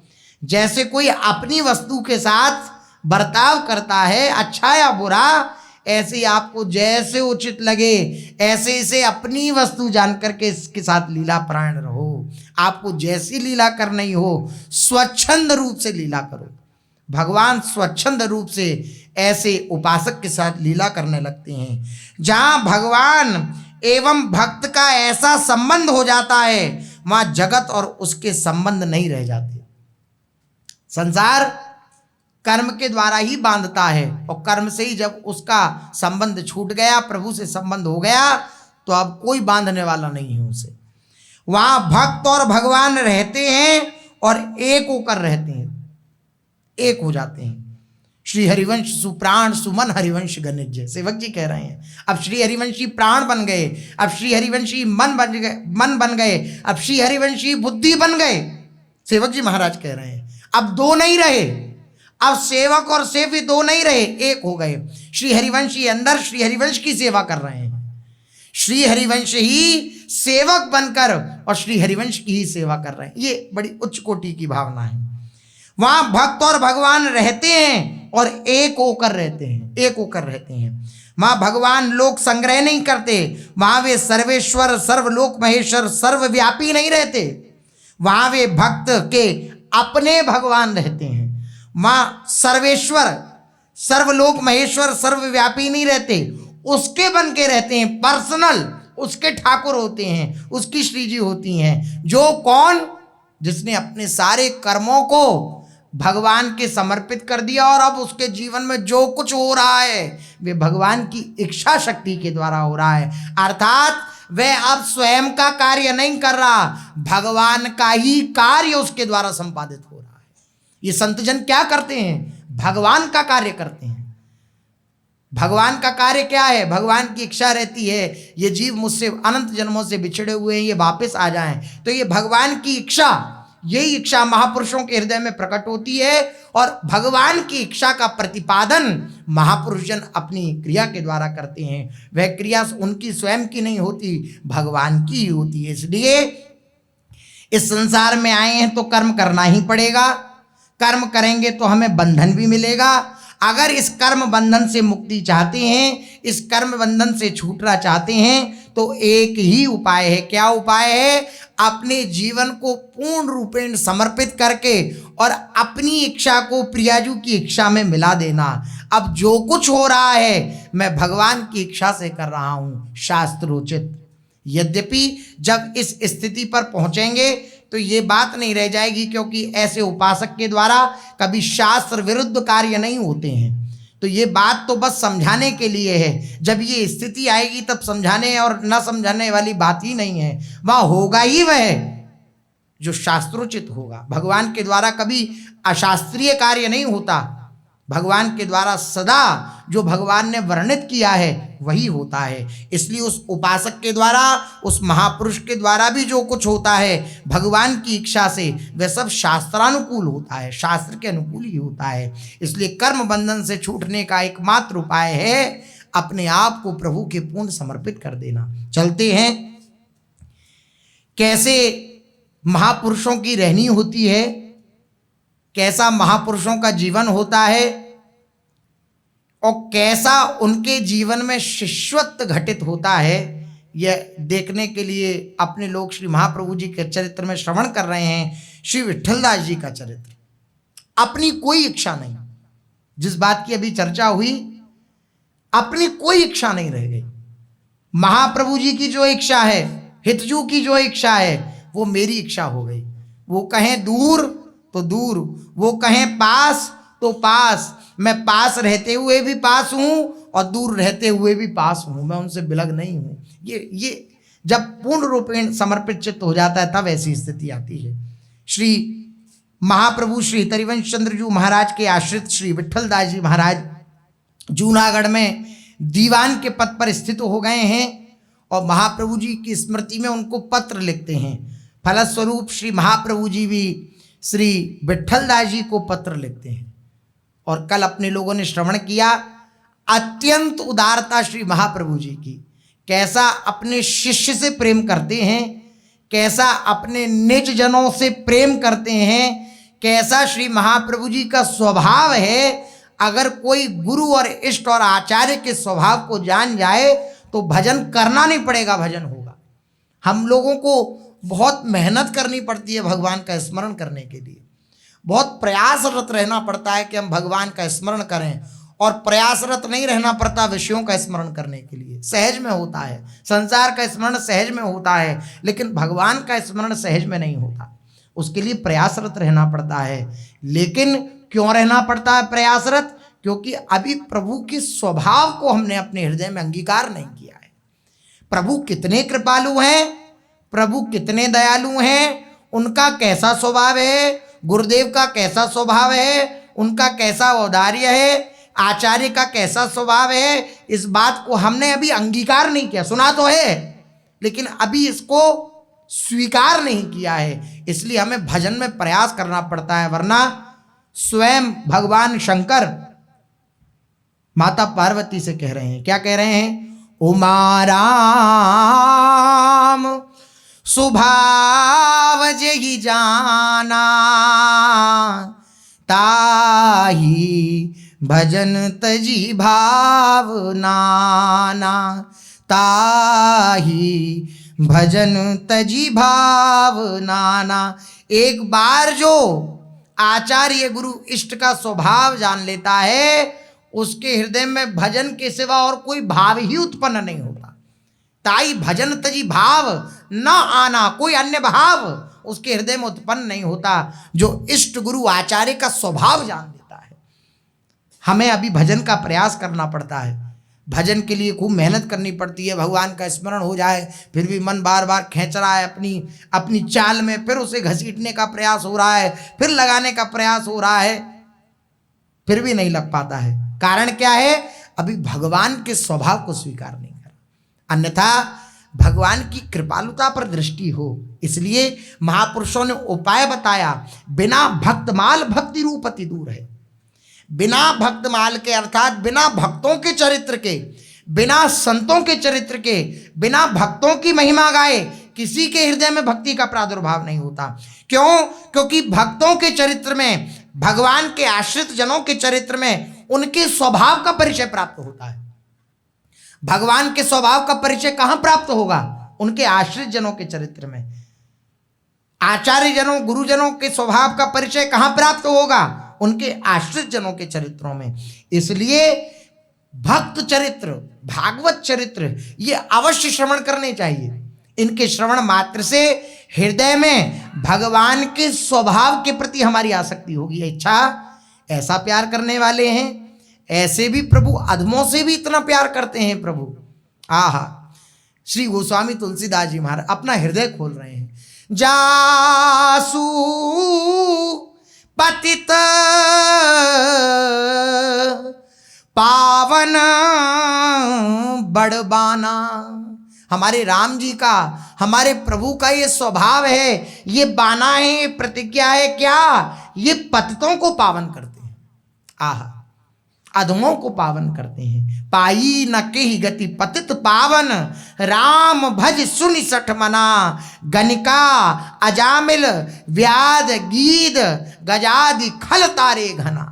जैसे कोई अपनी वस्तु के साथ बर्ताव करता है, अच्छा या बुरा, ऐसे आपको जैसे उचित लगे ऐसे इसे अपनी वस्तु जान करके इसके साथ लीला प्राण रहो। आपको जैसी लीला करनी हो स्वच्छंद रूप से लीला करो। भगवान स्वच्छंद रूप से ऐसे उपासक के साथ लीला करने लगते हैं। जहाँ भगवान एवं भक्त का ऐसा संबंध हो जाता है वहाँ जगत और उसके संबंध नहीं रह जाते। संसार कर्म के द्वारा ही बांधता है और कर्म से ही जब उसका संबंध छूट गया, प्रभु से संबंध हो गया, तो अब कोई बांधने वाला नहीं है उसे। वहाँ भक्त और भगवान रहते हैं और एक होकर रहते हैं, एक हो जाते हैं। श्री हरिवंश सुप्राण सुमन हरिवंश गणिज्य, सेवक जी कह रहे हैं। अब श्री हरिवंशी प्राण बन गए, अब श्री हरिवंशी मन बन गए, अब श्री हरिवंशी बुद्धि बन गए। सेवक जी महाराज कह रहे हैं अब दो नहीं रहे, अब सेवक और सेवी दो नहीं रहे, एक हो गए। श्री हरिवंशी अंदर श्री हरिवंश की सेवा कर रहे हैं, श्री हरिवंश ही सेवक बनकर और श्री हरिवंश की ही सेवा कर रहे हैं। ये बड़ी उच्च कोटि की भावना है। वहां भक्त और भगवान रहते हैं और एक होकर रहते हैं, एक होकर रहते हैं। वहां भगवान लोक संग्रह नहीं करते, वहां वे सर्वेश्वर सर्वलोक महेश्वर सर्वव्यापी नहीं रहते, वहां वे भक्त के अपने भगवान रहते हैं। वहां सर्वेश्वर सर्वलोक महेश्वर सर्वव्यापी नहीं रहते, उसके बन के रहते हैं, पर्सनल उसके ठाकुर होते हैं, उसकी श्री जी होती हैं। जो कौन? जिसने अपने सारे कर्मों को भगवान के समर्पित कर दिया और अब उसके जीवन में जो कुछ हो रहा है वे भगवान की इच्छा शक्ति के द्वारा हो रहा है। अर्थात वह अब स्वयं का कार्य नहीं कर रहा, भगवान का ही कार्य उसके द्वारा संपादित हो रहा है। ये संतजन क्या करते हैं? भगवान का कार्य करते हैं। भगवान का कार्य क्या है? भगवान की इच्छा रहती है ये जीव मुझसे अनंत जन्मों से बिछड़े हुए हैं, ये वापस आ जाएं, तो ये भगवान की इच्छा, यही इच्छा महापुरुषों के हृदय में प्रकट होती है और भगवान की इच्छा का प्रतिपादन महापुरुष जन अपनी क्रिया के द्वारा करते हैं। वह क्रिया उनकी स्वयं की नहीं होती, भगवान की ही होती है। इसलिए इस संसार में आए हैं तो कर्म करना ही पड़ेगा, कर्म करेंगे तो हमें बंधन भी मिलेगा। अगर इस कर्म बंधन से मुक्ति चाहते हैं, इस कर्म बंधन से छूटना चाहते हैं, तो एक ही उपाय है। क्या उपाय है? अपने जीवन को पूर्ण रूपेण समर्पित करके और अपनी इच्छा को प्रियाजू की इच्छा में मिला देना। अब जो कुछ हो रहा है मैं भगवान की इच्छा से कर रहा हूं, शास्त्रोचित। यद्यपि जब इस स्थिति पर पहुंचेंगे तो ये बात नहीं रह जाएगी, क्योंकि ऐसे उपासक के द्वारा कभी शास्त्र विरुद्ध कार्य नहीं होते हैं। तो ये बात तो बस समझाने के लिए है, जब ये स्थिति आएगी तब समझाने और न समझाने वाली बात ही नहीं है। वहाँ होगा ही वह जो शास्त्रोचित होगा। भगवान के द्वारा कभी अशास्त्रीय कार्य नहीं होता, भगवान के द्वारा सदा जो भगवान ने वर्णित किया है वही होता है। इसलिए उस उपासक के द्वारा, उस महापुरुष के द्वारा भी जो कुछ होता है भगवान की इच्छा से, वह सब शास्त्रानुकूल होता है, शास्त्र के अनुकूल ही होता है। इसलिए कर्म बंधन से छूटने का एकमात्र उपाय है अपने आप को प्रभु के पूर्ण समर्पित कर देना। चलते हैं कैसे महापुरुषों की रहनी होती है, कैसा महापुरुषों का जीवन होता है और कैसा उनके जीवन में शिष्यत्व घटित होता है। यह देखने के लिए अपने लोग श्री महाप्रभु जी के चरित्र में श्रवण कर रहे हैं। श्री विट्ठलदास जी का चरित्र, अपनी कोई इच्छा नहीं, जिस बात की अभी चर्चा हुई, अपनी कोई इच्छा नहीं रह गई। महाप्रभु जी की जो इच्छा है, हितजू की जो इच्छा है, वो मेरी इच्छा हो गई। वो कहें दूर तो दूर, वो कहें पास तो पास। मैं पास रहते हुए भी पास हूं और दूर रहते हुए भी पास हूं, मैं उनसे बिलग नहीं हूं। ये जब पूर्ण रूपेण समर्पित चित्त हो जाता है तब ऐसी स्थिति आती है। श्री महाप्रभु श्री तरिवंश चंद्रजू महाराज के आश्रित श्री विट्ठलदास जी महाराज जूनागढ़ में दीवान के पद पर स्थित हो गए हैं और महाप्रभु जी की स्मृति में उनको पत्र लिखते हैं। फलस्वरूप श्री महाप्रभु जी भी श्री विट्ठलदास जी को पत्र लिखते हैं। और कल अपने लोगों ने श्रवण किया अत्यंत उदारता श्री महाप्रभु जी की, कैसा अपने शिष्य से प्रेम करते हैं, कैसा अपने निज जनों से प्रेम करते हैं, कैसा श्री महाप्रभु जी का स्वभाव है। अगर कोई गुरु और इष्ट और आचार्य के स्वभाव को जान जाए तो भजन करना नहीं पड़ेगा, भजन होगा। हम लोगों को बहुत मेहनत करनी पड़ती है भगवान का स्मरण करने के लिए, बहुत प्रयासरत रहना पड़ता है कि हम भगवान का स्मरण करें, और प्रयासरत नहीं रहना पड़ता विषयों का स्मरण करने के लिए। सहज में होता है, संसार का स्मरण सहज में होता है, लेकिन भगवान का स्मरण सहज में नहीं होता, उसके लिए प्रयासरत रहना पड़ता है। लेकिन क्यों रहना पड़ता है प्रयासरत? क्योंकि अभी प्रभु के स्वभाव को हमने अपने हृदय में अंगीकार नहीं किया है। प्रभु कितने कृपालु हैं, प्रभु कितने दयालु हैं, उनका कैसा स्वभाव है, गुरुदेव का कैसा स्वभाव है, उनका कैसा औदार्य है, आचार्य का कैसा स्वभाव है, इस बात को हमने अभी अंगीकार नहीं किया। सुना तो है लेकिन अभी इसको स्वीकार नहीं किया है, इसलिए हमें भजन में प्रयास करना पड़ता है। वरना स्वयं भगवान शंकर माता पार्वती से कह रहे हैं, क्या कह रहे हैं? उमा राम स्वभाव जहि जाना, ताही भजन तजी भाव नाना, ताही भजन तजी भाव नाना। एक बार जो आचार्य गुरु इष्ट का स्वभाव जान लेता है, उसके हृदय में भजन के सिवा और कोई भाव ही उत्पन्न नहीं होता। ताई भजन तजी भाव न आना, कोई अन्य भाव उसके हृदय में उत्पन्न नहीं होता जो इष्ट गुरु आचार्य का स्वभाव जान लेता है। हमें अभी भजन का प्रयास करना पड़ता है, भजन के लिए खूब मेहनत करनी पड़ती है। भगवान का स्मरण हो जाए फिर भी मन बार बार खींच रहा है अपनी चाल में, फिर उसे घसीटने का प्रयास हो रहा है, फिर लगाने का प्रयास हो रहा है, फिर भी नहीं लग पाता है। कारण क्या है? अभी भगवान के स्वभाव को स्वीकार नहीं कर, अन्यथा भगवान की कृपालुता पर दृष्टि हो। इसलिए महापुरुषों ने उपाय बताया, बिना भक्तमाल भक्ति रूप अति दूर है। बिना भक्तमाल के अर्थात बिना भक्तों के चरित्र के, बिना संतों के चरित्र के, बिना भक्तों की महिमा गाए किसी के हृदय में भक्ति का प्रादुर्भाव नहीं होता। क्यों? क्योंकि भक्तों के चरित्र में, भगवान के आश्रित जनों के चरित्र में उनके स्वभाव का परिचय प्राप्त होता है। भगवान के स्वभाव का परिचय कहां प्राप्त होगा? उनके आश्रित जनों के चरित्र में। आचार्य जनों, गुरुजनों के स्वभाव का परिचय कहां प्राप्त होगा? उनके आश्रित जनों के चरित्रों में। इसलिए भक्त चरित्र, भागवत चरित्र ये अवश्य श्रवण करने चाहिए। इनके श्रवण मात्र से हृदय में भगवान के स्वभाव के प्रति हमारी आसक्ति होगी। अच्छा, ऐसा प्यार करने वाले हैं, ऐसे भी प्रभु अधमों से भी इतना प्यार करते हैं प्रभु। आहा, श्री गोस्वामी तुलसीदास जी महाराज अपना हृदय खोल रहे हैं। जासु पतित पावन बड़बाना। हमारे राम जी का, हमारे प्रभु का ये स्वभाव है, ये बाना है, ये प्रतिज्ञा है। क्या? ये पतितों को पावन करते हैं। आहा, अधमों को पावन करते हैं। पाई न केहि गति पतित पावन, राम भज सुनि सठ मना। गनिका अजामिल व्याध गीद, गजादि खल तारे घना।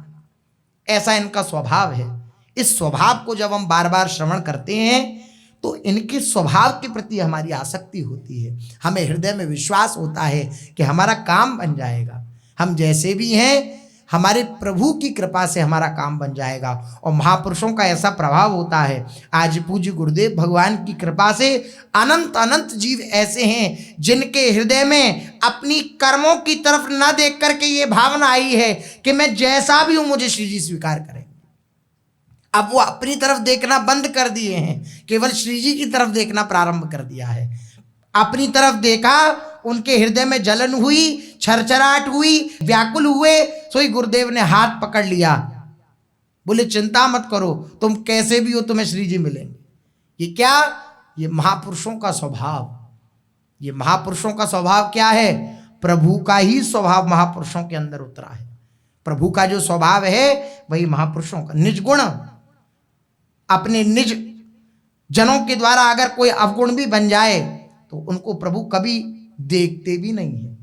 ऐसा इनका स्वभाव है। इस स्वभाव को जब हम बार बार श्रवण करते हैं तो इनके स्वभाव के प्रति हमारी आसक्ति होती है। हमें हृदय में विश्वास होता है कि हमारा काम बन जाएगा। हम जैसे भी हैं, हमारे प्रभु की कृपा से हमारा काम बन जाएगा। और महापुरुषों का ऐसा प्रभाव होता है। आज पूज्य गुरुदेव भगवान की कृपा से अनंत अनंत जीव ऐसे हैं जिनके हृदय में अपनी कर्मों की तरफ न देख करके ये भावना आई है कि मैं जैसा भी हूं मुझे श्री जी स्वीकार करें। अब वो अपनी तरफ देखना बंद कर दिए हैं, केवल श्री जी की तरफ देखना प्रारंभ कर दिया है। अपनी तरफ देखा, उनके हृदय में जलन हुई, छरछराहट हुई, व्याकुल हुए, सोई गुरुदेव ने हाथ पकड़ लिया, बोले चिंता मत करो, तुम कैसे भी हो तुम्हें श्री जी मिलेंगे। ये क्या? ये महापुरुषों का स्वभाव। ये महापुरुषों का स्वभाव क्या है? प्रभु का ही स्वभाव महापुरुषों के अंदर उतरा है। प्रभु का जो स्वभाव है वही महापुरुषों का। निज गुण, अपने निज जनों के द्वारा अगर कोई अवगुण भी बन जाए तो उनको प्रभु कभी देखते भी नहीं है,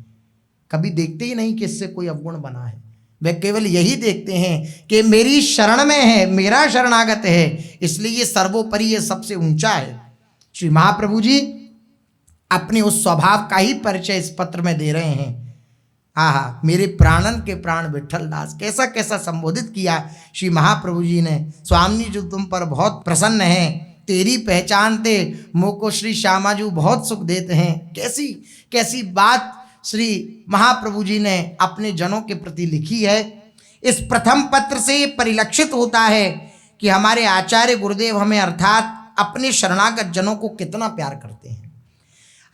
कभी देखते ही नहीं कि इससे कोई अवगुण बना है। वे केवल यही देखते हैं कि मेरी शरण में है, मेरा शरणागत है, इसलिए ये सर्वोपरि, ये सबसे ऊंचा है। श्री महाप्रभु जी अपने उस स्वभाव का ही परिचय इस पत्र में दे रहे हैं। आहा, मेरे प्राणन के प्राण विठल दास, कैसा कैसा संबोधित किया श्री महाप्रभु जी ने। स्वामी जो तुम पर बहुत प्रसन्न हैं, तेरी पहचानते मोको श्री श्यामाजू बहुत सुख देते हैं। कैसी कैसी बात श्री महाप्रभु जी ने अपने जनों के प्रति लिखी है। इस प्रथम पत्र से ये परिलक्षित होता है कि हमारे आचार्य गुरुदेव हमें अर्थात अपने शरणागत जनों को कितना प्यार करते हैं।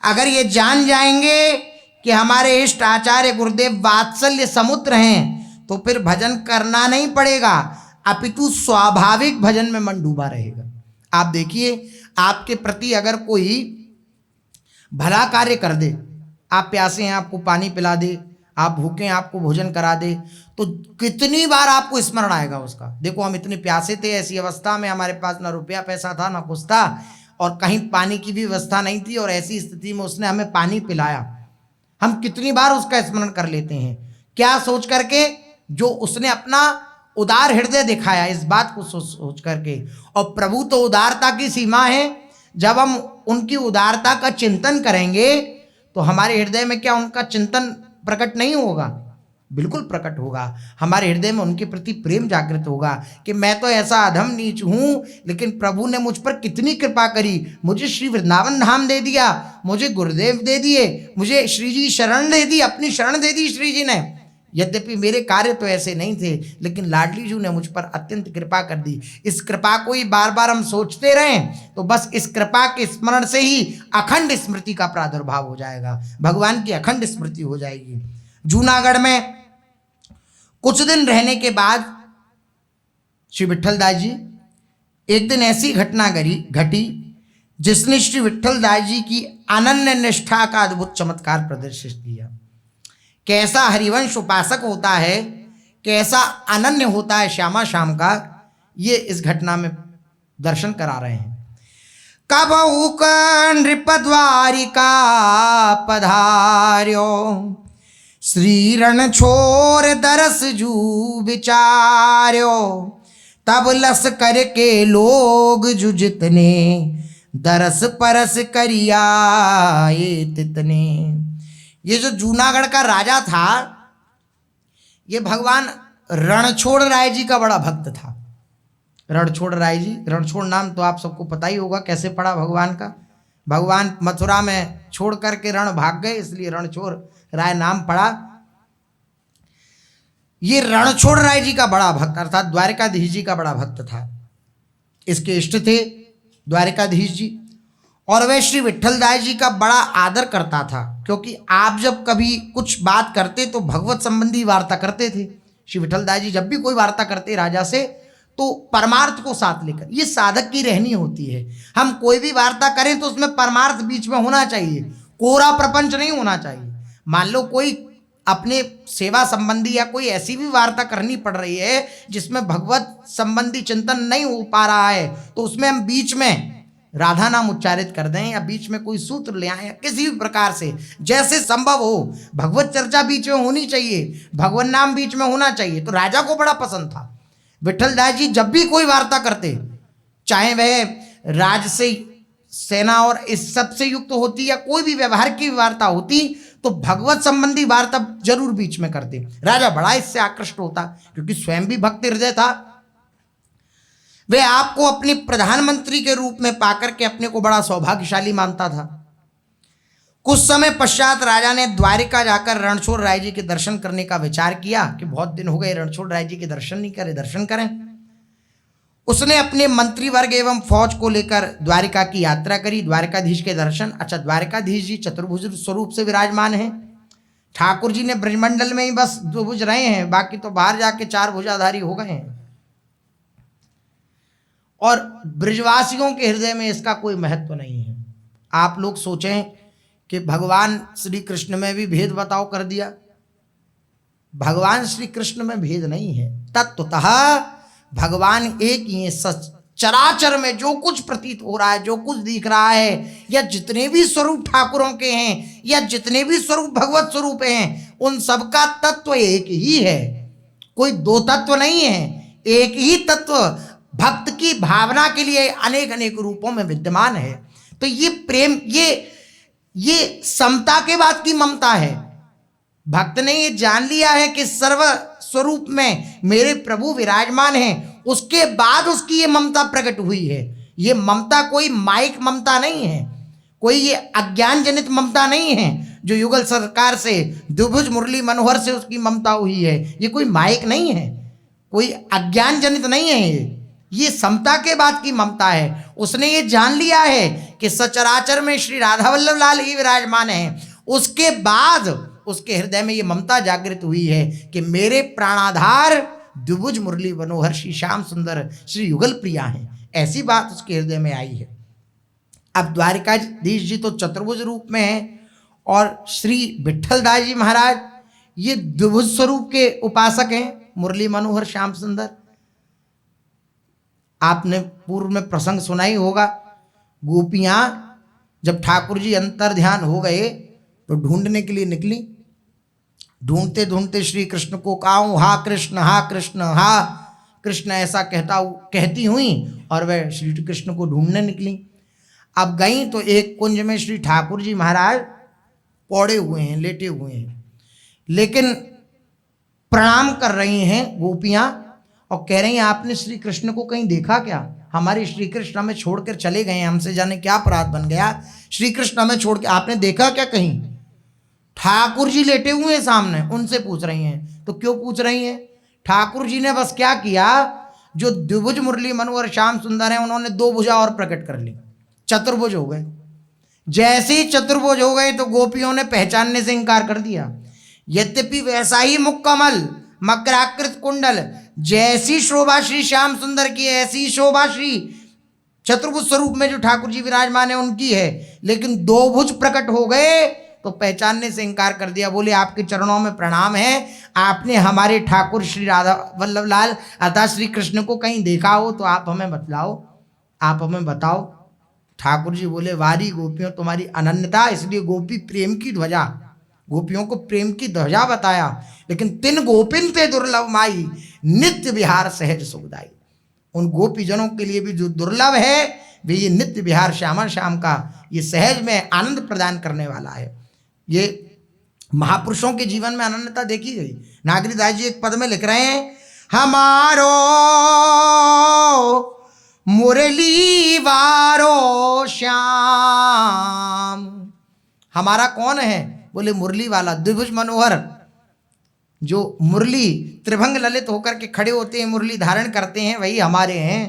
अगर ये जान जाएंगे कि हमारे इष्ट आचार्य गुरुदेव वात्सल्य समुद्र हैं, तो फिर भजन करना नहीं पड़ेगा, अपितु स्वाभाविक भजन में मन डूबा रहेगा। आप देखिए, आपके प्रति अगर कोई भला कार्य कर दे, आप प्यासे हैं आपको पानी पिला दे, आप भूखे हैं आपको भोजन करा दे, तो कितनी बार आपको स्मरण आएगा उसका। देखो हम इतने प्यासे थे, ऐसी अवस्था में हमारे पास ना रुपया पैसा था ना कुछ था, और कहीं पानी की भी व्यवस्था नहीं थी, और ऐसी स्थिति में उसने हमें पानी पिलाया। हम कितनी बार उसका स्मरण कर लेते हैं, क्या सोच करके, जो उसने अपना उदार हृदय दिखाया, इस बात को सोच करके। और प्रभु तो उदारता की सीमा है, जब हम उनकी उदारता का चिंतन करेंगे तो हमारे हृदय में क्या उनका चिंतन प्रकट नहीं होगा? बिल्कुल प्रकट होगा। हमारे हृदय में उनके प्रति प्रेम जागृत होगा कि मैं तो ऐसा अधम नीच हूं, लेकिन प्रभु ने मुझ पर कितनी कृपा करी, मुझे श्री वृंदावन धाम दे दिया, मुझे गुरुदेव दे दिए, मुझे श्री जी शरण दे दी, अपनी शरण दे दी श्री जी ने। यद्यपि मेरे कार्य तो ऐसे नहीं थे, लेकिन लाडली जी ने मुझ पर अत्यंत कृपा कर दी। इस कृपा को ही बार बार हम सोचते रहें तो बस इस कृपा के स्मरण से ही अखंड स्मृति का प्रादुर्भाव हो जाएगा, भगवान की अखंड स्मृति हो जाएगी। जूनागढ़ में कुछ दिन रहने के बाद श्री विट्ठलदास जी, एक दिन ऐसी घटना घटी जिसने श्री विट्ठलदास जी की अनन्य निष्ठा का अद्भुत चमत्कार प्रदर्शित किया। कैसा हरिवंश उपासक होता है, कैसा अनन्य होता है श्यामा श्याम का, ये इस घटना में दर्शन करा रहे हैं। कबहु नृपद्वारिका पधार्यो, श्री रणछोर दरस जू विचार्यो, तब लस करके लोग जु जितने, दरस परस करिया ये तितने। ये जो जूनागढ़ का राजा था, ये भगवान रणछोड़ राय जी का बड़ा भक्त था। रणछोड़ राय जी, रणछोड़ नाम तो आप सबको पता ही होगा कैसे पड़ा भगवान का। भगवान मथुरा में छोड़ करके रण भाग गए, इसलिए रणछोड़ राय नाम पड़ा। ये रणछोड़ राय जी का बड़ा भक्त अर्थात द्वारिकाधीश जी का बड़ा भक्त था। इसके इष्ट थे द्वारिकाधीश जी, और वह श्री विट्ठलदास जी का बड़ा आदर करता था, क्योंकि आप जब कभी कुछ बात करते तो भगवत संबंधी वार्ता करते थे। श्री विट्ठलदास जी जब भी कोई वार्ता करते राजा से तो परमार्थ को साथ लेकर, ये साधक की रहनी होती है। हम कोई भी वार्ता करें तो उसमें परमार्थ बीच में होना चाहिए, कोरा प्रपंच नहीं होना चाहिए। मान लो कोई अपने सेवा संबंधी या कोई ऐसी भी वार्ता करनी पड़ रही है जिसमें भगवत संबंधी चिंतन नहीं हो पा रहा है, तो उसमें हम बीच में राधा नाम उच्चारित कर दें या बीच में कोई सूत्र ले आए, या किसी भी प्रकार से जैसे संभव हो भगवत चर्चा बीच में होनी चाहिए, भगवान नाम बीच में होना चाहिए। तो राजा को बड़ा पसंद था। विट्ठलदास जी जब भी कोई वार्ता करते, चाहे वह राज से, सेना और इस सब से युक्त होती या कोई भी व्यवहार की वार्ता होती, तो भगवत संबंधी वार्ता जरूर बीच में करते। राजा बड़ा इससे आकृष्ट होता, क्योंकि स्वयं भी भक्त हृदय था। वह आपको अपने प्रधानमंत्री के रूप में पाकर के अपने को बड़ा सौभाग्यशाली मानता था। कुछ समय पश्चात राजा ने द्वारिका जाकर रणछोड़ राय जी के दर्शन करने का विचार किया कि बहुत दिन हो गए रणछोड़ राय जी के दर्शन नहीं करे, दर्शन करें। उसने अपने मंत्रीवर्ग एवं फौज को लेकर द्वारिका की यात्रा करी, द्वारिकाधीश के दर्शन। अच्छा, द्वारिकाधीश जी चतुर्भुज स्वरूप से विराजमान हैं। ठाकुर जी ने ब्रजमंडल में ही बस द्विभुज रहे हैं, बाकी तो बाहर जाके चार भुजाधारी हो गए हैं। और ब्रजवासियों के हृदय में इसका कोई महत्व नहीं है। आप लोग सोचें कि भगवान श्री कृष्ण में भी भेद बताओ कर दिया। भगवान श्री कृष्ण में भेद नहीं है, तत्वतः भगवान एक ही है। सच चराचर में जो कुछ प्रतीत हो रहा है, जो कुछ दिख रहा है, या जितने भी स्वरूप ठाकुरों के हैं, या जितने भी स्वरूप भगवत स्वरूप हैं, उन सबका तत्व एक ही है। कोई दो तत्व नहीं है, एक ही तत्व भक्त की भावना के लिए अनेक अनेक रूपों में विद्यमान है। तो ये प्रेम, ये समता के बाद की ममता है। भक्त ने ये जान लिया है कि सर्व स्वरूप में मेरे प्रभु विराजमान हैं, उसके बाद उसकी ये ममता प्रकट हुई है। ये ममता कोई माइक ममता नहीं है, कोई ये अज्ञान जनित ममता नहीं है जो युगल सरकार से, द्विभुज मुरली मनोहर से उसकी ममता हुई है। ये कोई माइक नहीं है, कोई अज्ञान जनित नहीं है, ये समता के बाद की ममता है। उसने ये जान लिया है कि सचराचर में श्री राधा वल्लभ लाल ही विराजमान है। उसके बाद उसके हृदय में ये ममता जागृत हुई है कि मेरे प्राणाधार द्विभुज मुरली मनोहर श्री श्याम सुंदर श्री युगल प्रिया हैं। ऐसी बात उसके हृदय में आई है। अब द्वारिकाधीश जी तो चतुर्भुज रूप में हैं और श्री विट्ठलदास जी महाराज ये द्विभुज स्वरूप के उपासक हैं, मुरली मनोहर श्याम सुंदर। आपने पूर्व में प्रसंग सुना ही होगा, गोपियां जब ठाकुर जी अंतर ध्यान हो गए तो ढूंढने के लिए निकली। ढूंढते ढूंढते श्री कृष्ण को कहा, हा कृष्ण हा कृष्ण हा कृष्ण ऐसा कहती हुई और वह श्री कृष्ण को ढूंढने निकली। अब गई तो एक कुंज में श्री ठाकुर जी महाराज पौड़े हुए हैं, लेटे हुए हैं, लेकिन प्रणाम कर रही हैं गोपियां और कह रही हैं आपने श्री कृष्ण को कहीं देखा क्या? हमारे श्री कृष्ण हमें छोड़कर चले गए, हमसे जाने क्या अपराध बन गया, श्री कृष्ण हमें छोड़ के आपने देखा क्या कहीं? ठाकुर जी लेटे हुए हैं सामने, उनसे पूछ रही हैं। तो क्यों पूछ रही हैं? ठाकुर जी ने बस क्या किया, जो द्विभुज मुरली मनोहर श्याम सुंदर हैं उन्होंने दो भुजा और प्रकट कर ली, चतुर्भुज हो गए। जैसे ही चतुर्भुज हो गए तो गोपियों ने पहचानने से इनकार कर दिया। यद्यपि वैसा ही मुक्कमल मकराकृत कुंडल, जैसी शोभा श्री श्याम सुंदर की है ऐसी शोभा श्री चतुर्भुज स्वरूप में जो ठाकुर जी विराजमान है उनकी है, लेकिन दो भुज प्रकट हो गए तो पहचानने से इनकार कर दिया। बोले आपके चरणों में प्रणाम है, आपने हमारे ठाकुर श्री राधा वल्लभ लाल अर्थात श्री कृष्ण को कहीं देखा हो तो आप हमें बतलाओ, आप हमें बताओ। ठाकुर जी बोले वारी गोपियों तुम्हारी अनन्यता, इसलिए गोपी प्रेम की ध्वजा, गोपियों को प्रेम की ध्वजा बताया, लेकिन तिन गोपिन पे दुर्लभ माई नित्य विहार सहज सुखदाई। उन गोपीजनों के लिए भी जो दुर्लभ है वे ये नित्य विहार श्यामा श्याम का ये सहज में आनंद प्रदान करने वाला है। ये महापुरुषों के जीवन में अनन्यता देखी गई। नागरीदास जी एक पद में लिख रहे हैं, हमारो मुरली वारो श्याम। हमारा कौन है? बोले मुरली वाला द्विभुज मनोहर, जो मुरली त्रिभंग ललित होकर के खड़े होते हैं, मुरली धारण करते हैं, वही हमारे हैं।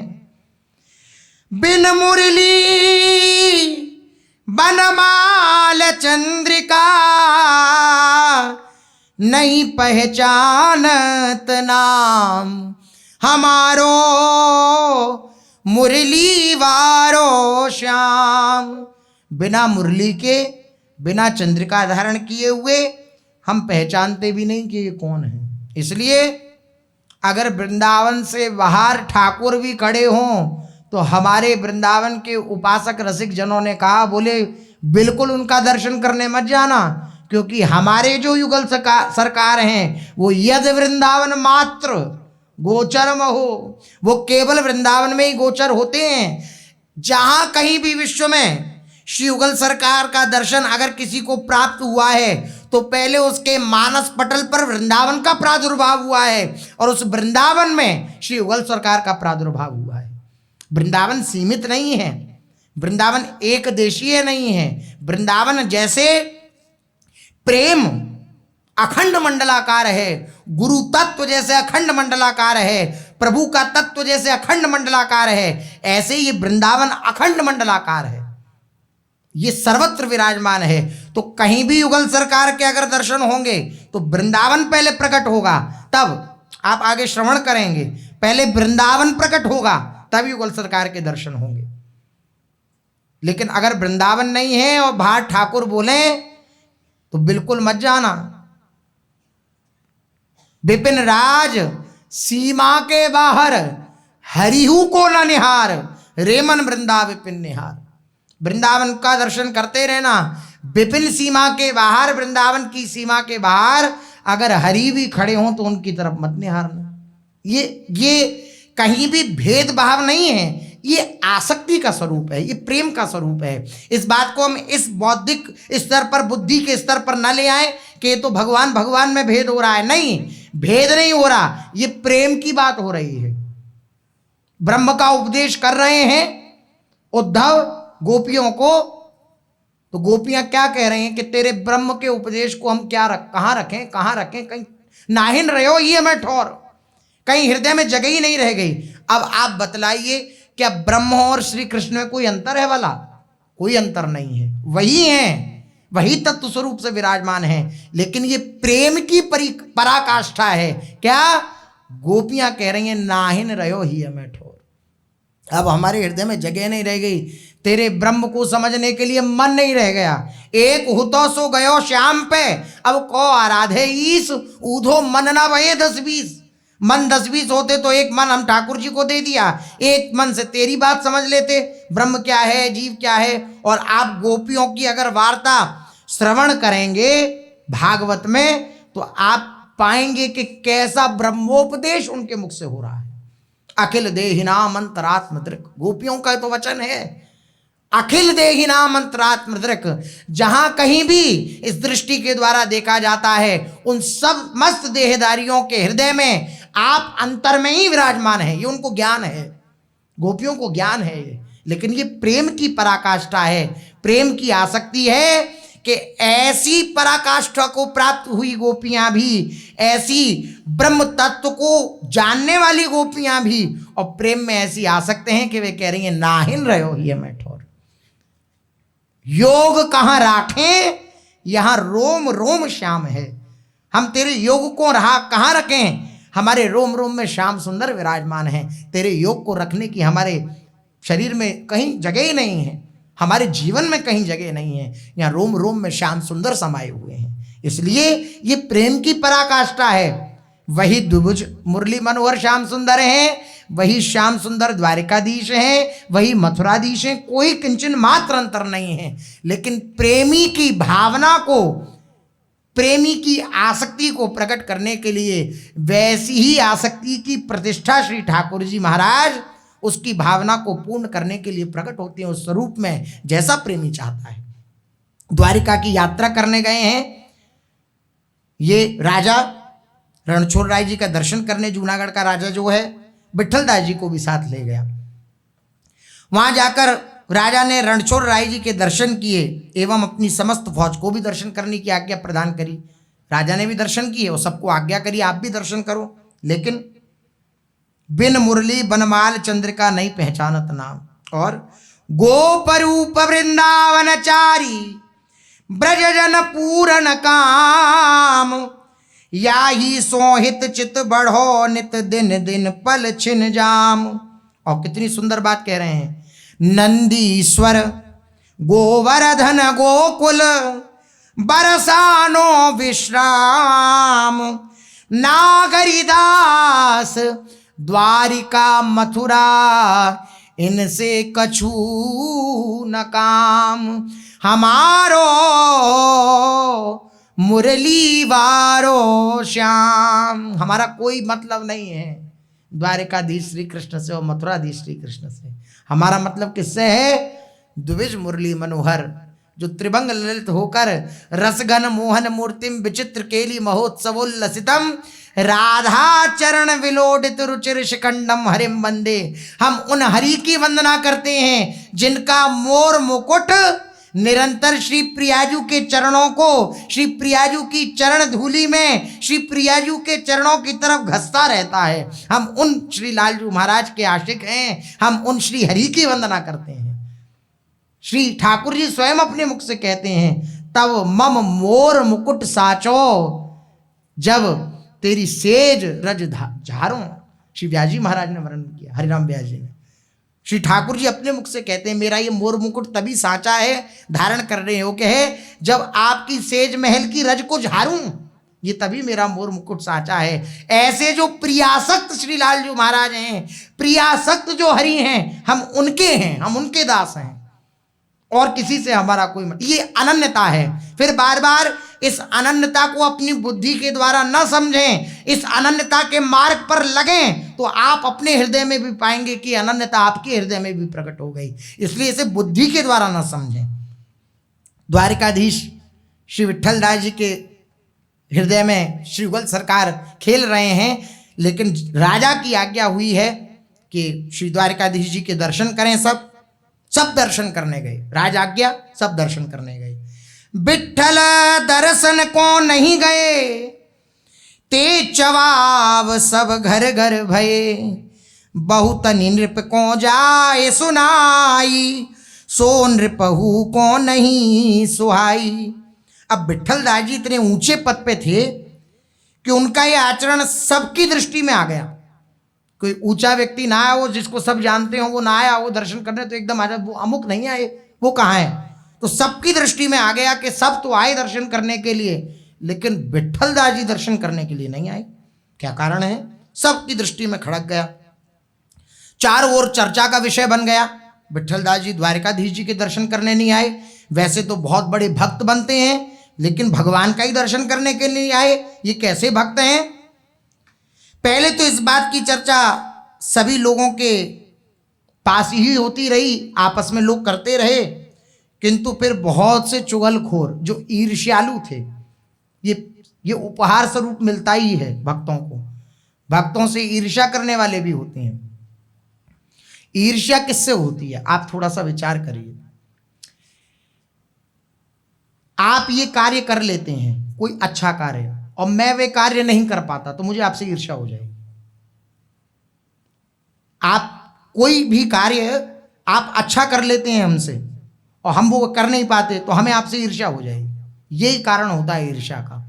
बिन मुरली बनमाल चंद्रिका नहीं पहचानत नाम, हमारो मुरली वारो श्याम। बिना मुरली के, बिना चंद्रिका धारण किए हुए हम पहचानते भी नहीं कि ये कौन है। इसलिए अगर वृंदावन से बाहर ठाकुर भी खड़े हों तो हमारे वृंदावन के उपासक रसिक जनों ने कहा, बोले बिल्कुल उनका दर्शन करने मत जाना, क्योंकि हमारे जो युगल सरकार हैं वो यद वृंदावन मात्र गोचरम हो, वो केवल वृंदावन में ही गोचर होते हैं। जहां कहीं भी विश्व में श्री युगल सरकार का दर्शन अगर किसी को प्राप्त हुआ है तो पहले उसके मानस पटल पर वृंदावन का प्रादुर्भाव हुआ है और उस वृंदावन में श्री युगल सरकार का प्रादुर्भाव हुआ है। वृंदावन सीमित नहीं है, वृंदावन एक देशीय नहीं है। वृंदावन जैसे प्रेम अखंड मंडलाकार है, गुरु तत्व जैसे अखंड मंडलाकार है, प्रभु का तत्व जैसे अखंड मंडलाकार है, ऐसे ये वृंदावन अखंड मंडलाकार है, ये सर्वत्र विराजमान है। तो कहीं भी युगल सरकार के अगर दर्शन होंगे तो वृंदावन पहले प्रकट होगा, तब आप आगे श्रवण करेंगे, पहले वृंदावन प्रकट होगा तब युगल सरकार के दर्शन होंगे। लेकिन अगर वृंदावन नहीं है और बाहर ठाकुर बोले तो बिल्कुल मत जाना। विपिन राज सीमा के बाहर हरिहु को न निहार, रेमन वृंदा विपिन निहार। वृंदावन का दर्शन करते रहना, विपिन सीमा के बाहर, वृंदावन की सीमा के बाहर अगर हरि भी खड़े हों तो उनकी तरफ मत निहारना। ये कहीं भी भेदभाव नहीं है, ये आसक्ति का स्वरूप है, ये प्रेम का स्वरूप है। इस बात को हम इस बौद्धिक स्तर पर, बुद्धि के स्तर पर न ले आए कि तो भगवान भगवान में भेद हो रहा है। नहीं, भेद नहीं हो रहा, ये प्रेम की बात हो रही है। ब्रह्म का उपदेश कर रहे हैं उद्धव गोपियों को, तो गोपियां क्या कह रही हैं कि तेरे ब्रह्म के उपदेश को हम कहाँ रखें, कहीं नाहिन रहे हो ये मैं ठोर, कहीं हृदय में जगह ही नहीं रह गई। अब आप बतलाइए, क्या ब्रह्म और श्री कृष्ण में कोई अंतर है? वाला कोई अंतर नहीं है, वही हैं। वही तत्व स्वरूप से विराजमान है। लेकिन ये प्रेम की पराकाष्ठा है। क्या? गोपियां कह रही हैं नाहिन रहो ही हमें ठोर। अब हमारे हृदय में जगह नहीं रह गई, तेरे ब्रह्म को समझने के लिए मन नहीं रह गया। एक हुतो सो गयो श्याम पे, अब को आराधे ईस, ऊधो मन ना भये 10-20। मन 10-20 होते तो एक मन हम ठाकुर जी को दे दिया, एक मन से तेरी बात समझ लेते, ब्रह्म क्या है, जीव क्या है। और आप गोपियों की अगर वार्ता श्रवण करेंगे भागवत में तो आप पाएंगे कि कैसा ब्रह्मोपदेश उनके मुख से हो रहा है। अखिल देहिनाम अंतरात्म दृक्, गोपियों का तो वचन है, अखिल देहिनाम अंतरात्म दृक्। जहां कहीं भी इस दृष्टि के द्वारा देखा जाता है उन सब मस्त देहधारियों के हृदय में आप अंतर में ही विराजमान है। ये उनको ज्ञान है, गोपियों को ज्ञान है ये। लेकिन ये प्रेम की पराकाष्ठा है, प्रेम की आसक्ति है कि ऐसी पराकाष्ठा को प्राप्त हुई गोपियां भी, ऐसी ब्रह्म तत्व को जानने वाली गोपियां भी, और प्रेम में ऐसी आसक्त हैं कि वे कह रही हैं नाहिन रहो ही मैं ठोर। योग कहां राखें, यहां रोम रोम श्याम है। हम तेरे योग को कहां रखें? हमारे रोम रोम में श्याम सुंदर विराजमान है। तेरे योग को रखने की हमारे शरीर में कहीं जगह ही नहीं है, हमारे जीवन में कहीं जगह नहीं है। यहाँ रोम रोम में श्याम सुंदर समाये हुए हैं। इसलिए ये प्रेम की पराकाष्ठा है। वही द्विभुज मुरली मनोहर श्याम सुंदर हैं, वही श्याम सुंदर द्वारिकाधीश हैं, वही मथुराधीश हैं, कोई किंचन मात्र अंतर नहीं है। लेकिन प्रेमी की भावना को, प्रेमी की आसक्ति को प्रकट करने के लिए वैसी ही आसक्ति की प्रतिष्ठा श्री ठाकुर जी महाराज उसकी भावना को पूर्ण करने के लिए प्रकट होते हैं उस स्वरूप में जैसा प्रेमी चाहता है। द्वारिका की यात्रा करने गए हैं ये राजा, रणछोड़ राय जी का दर्शन करने जूनागढ़ का राजा जो है विठलदास जी को भी साथ ले गया। वहां जाकर राजा ने रणछोड़ राय जी के दर्शन किए एवं अपनी समस्त फौज को भी दर्शन करने की आज्ञा प्रदान करी। राजा ने भी दर्शन किए और सबको आज्ञा करी आप भी दर्शन करो। लेकिन बिन मुरली बनमाल चंद्रिका नहीं पहचानत नाम। और गोपरूप वृंदावनचारी ब्रज जन पूरन काम, या ही सोहित चित बढ़ो नित दिन दिन पल छिन जाम। और कितनी सुंदर बात कह रहे हैं, नंदीश्वर गोवर्धन गोकुल बरसानो विश्राम, नागरिदास द्वारिका मथुरा इनसे कछु न काम, हमारो मुरली वारो श्याम। हमारा कोई मतलब नहीं है द्वारिकाधीश श्री कृष्ण से और मथुराधीश श्री कृष्ण से। हमारा मतलब किससे है? द्विज मुरली मनोहर जो त्रिभंग ललित होकर रसघन मोहन मूर्तिम विचित्र केली महोत्सवोल्लसितम राधा चरण विलोडित रुचिर शिखंडम हरिम वंदे। हम उन हरि की वंदना करते हैं जिनका मोर मुकुट निरंतर श्री प्रियाजू के चरणों को, श्री प्रियाजू की चरण धूलि में श्री प्रियाजू के चरणों की तरफ घसता रहता है। हम उन श्री लालजू महाराज के आशिक हैं, हम उन श्री हरि की वंदना करते हैं। श्री ठाकुर जी स्वयं अपने मुख से कहते हैं, तब मम मोर मुकुट साचो जब तेरी सेज रज झारों। श्री व्यास जी महाराज ने वर्णन किया, हरिराम व्यास जी ने। श्री ठाकुर जी अपने मुख से कहते हैं मेरा ये मोर मुकुट तभी साचा है, धारण कर रहे हो के है, जब आपकी सेज महल की रज को झारूं, ये तभी मेरा मोर मुकुट साचा है। ऐसे जो प्रियासक्त श्री लालजू महाराज हैं, प्रियासक्त जो हरि हैं, हम उनके हैं, हम उनके दास हैं और किसी से हमारा कोई ये अनन्यता है। फिर बार बार इस अनन्यता को अपनी बुद्धि के द्वारा न समझें, इस अनन्यता के मार्ग पर लगें तो आप अपने हृदय में भी पाएंगे कि अनन्यता आपके हृदय में भी प्रकट हो गई। इसलिए इसे बुद्धि के द्वारा न समझें। द्वारिकाधीश श्री विठलदास जी के हृदय में श्री युगल सरकार खेल रहे हैं, लेकिन राजा की आज्ञा हुई है कि श्री द्वारिकाधीश जी के दर्शन करें। सब दर्शन करने गए, राज आज्ञा, सब दर्शन करने गए। विठल दर्शन को नहीं गए, ते चवाव सब घर घर भये, बहुत नृप को जाए सुनाई, सो नृपहु को नहीं सुहाई। अब विट्ठल दास जी इतने ऊंचे पद पे थे कि उनका ये आचरण सबकी दृष्टि में आ गया। कोई ऊंचा व्यक्ति ना आया हो, जिसको सब जानते हो, वो ना आया वो दर्शन करने, तो एकदम आ जाए वो अमुक नहीं आए, वो कहाँ है। तो सबकी दृष्टि में आ गया कि सब तो आए दर्शन करने के लिए, लेकिन विट्ठल दास जी दर्शन करने के लिए नहीं आए। क्या कारण है? सबकी दृष्टि में खड़क गया, चारों ओर चर्चा का विषय बन गया। विट्ठल दास जी द्वारिकाधीश जी के दर्शन करने नहीं आए। वैसे तो बहुत बड़े भक्त बनते हैं, लेकिन भगवान का ही दर्शन करने के लिए आए, ये कैसे भक्त हैं? पहले तो इस बात की चर्चा सभी लोगों के पास ही होती रही, आपस में लोग करते रहे, किंतु फिर बहुत से चुगलखोर जो ईर्ष्यालु थे, ये उपहार स्वरूप मिलता ही है भक्तों को। भक्तों से ईर्ष्या करने वाले भी होते हैं। ईर्ष्या किससे होती है? आप थोड़ा सा विचार करिए। आप ये कार्य कर लेते हैं, कोई अच्छा कार्य, और मैं वे कार्य नहीं कर पाता, तो मुझे आपसे ईर्ष्या हो जाएगी। आप कोई भी कार्य आप अच्छा कर लेते हैं हमसे, और हम वो कर नहीं पाते, तो हमें आपसे ईर्ष्या हो जाएगी। यही कारण होता है ईर्ष्या का।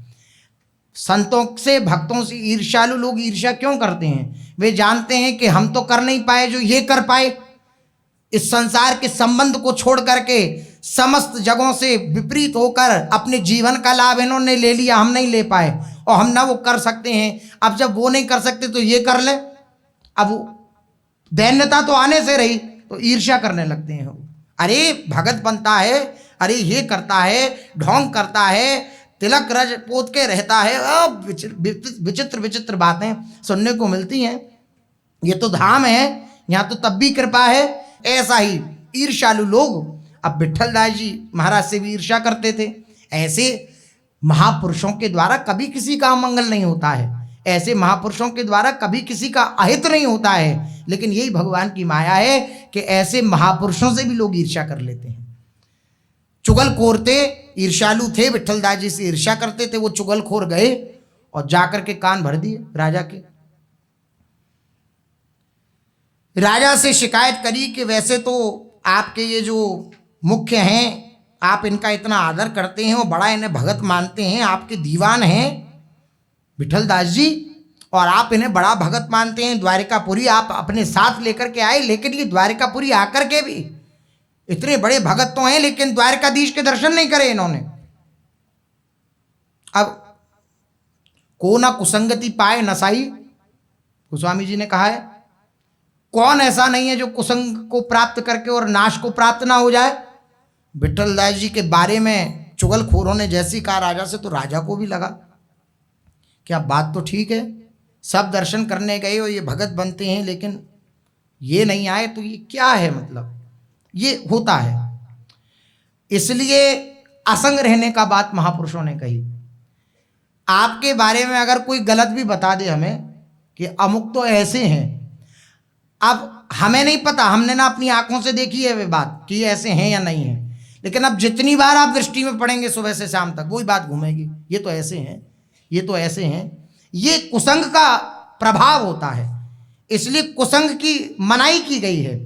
संतों से, भक्तों से ईर्ष्यालु लोग ईर्ष्या क्यों करते हैं? वे जानते हैं कि हम तो कर नहीं पाए जो ये कर पाए। इस संसार के संबंध को छोड़ करके समस्त जगहों से विपरीत होकर अपने जीवन का लाभ इन्होंने ले लिया, हम नहीं ले पाए, और हम ना वो कर सकते हैं। अब जब वो नहीं कर सकते तो ये कर ले। अब दैन्यता तो आने से रही, तो ईर्ष्या करने लगते हैं। अरे भगत बनता है, अरे ये करता है, ढोंग करता है, तिलक रज पोत के रहता है। विचित्र विचित्र बातें सुनने को मिलती हैं। ये तो धाम है, यहाँ तो तब भी कृपा है। ऐसा ही ईर्ष्यालु लोग अब विट्ठल दास जी महाराज से भी ईर्ष्या करते थे। ऐसे महापुरुषों के द्वारा कभी किसी का अमंगल नहीं होता है, ऐसे महापुरुषों के द्वारा कभी किसी का अहित नहीं होता है। लेकिन यही भगवान की माया है कि ऐसे महापुरुषों से भी लोग ईर्ष्या कर लेते हैं। चुगलखोर थे, ईर्ष्यालु थे, विट्ठल दास जी से ईर्ष्या करते थे। वो चुगलखोर गए और जाकर के कान भर दिए राजा के। राजा से शिकायत करी कि वैसे तो आपके ये जो मुख्य हैं, आप इनका इतना आदर करते हैं और बड़ा इन्हें भगत मानते हैं, आपके दीवान हैं विट्ठल दास जी, और आप इन्हें बड़ा भगत मानते हैं। द्वारिकापुरी आप अपने साथ लेकर के आए, लेकिन ये द्वारिकापुरी आकर के भी इतने बड़े भगत तो हैं, लेकिन द्वारिकाधीश के दर्शन नहीं करे इन्होंने। अब को ना कुसंगति पाए नसाई, गोस्वामी जी ने कहा है, कौन ऐसा नहीं है जो कुसंग को प्राप्त करके और नाश को प्राप्त ना हो जाए। विट्ठल दास जी के बारे में चुगलखोरों ने जैसी कहा राजा से, तो राजा को भी लगा क्या बात तो ठीक है, सब दर्शन करने गए और ये भगत बनते हैं, लेकिन ये नहीं आए, तो ये क्या है, मतलब ये होता है। इसलिए असंग रहने का बात महापुरुषों ने कही। आपके बारे में अगर कोई गलत भी बता दे हमें कि अमुक तो ऐसे हैं, अब हमें नहीं पता, हमने ना अपनी आंखों से देखी है वे बात कि ऐसे हैं या नहीं हैं, लेकिन अब जितनी बार आप दृष्टि में पड़ेंगे सुबह से शाम तक वही बात घूमेगी, ये तो ऐसे हैं, ये तो ऐसे हैं। ये कुसंग का प्रभाव होता है, इसलिए कुसंग की मनाही की गई है।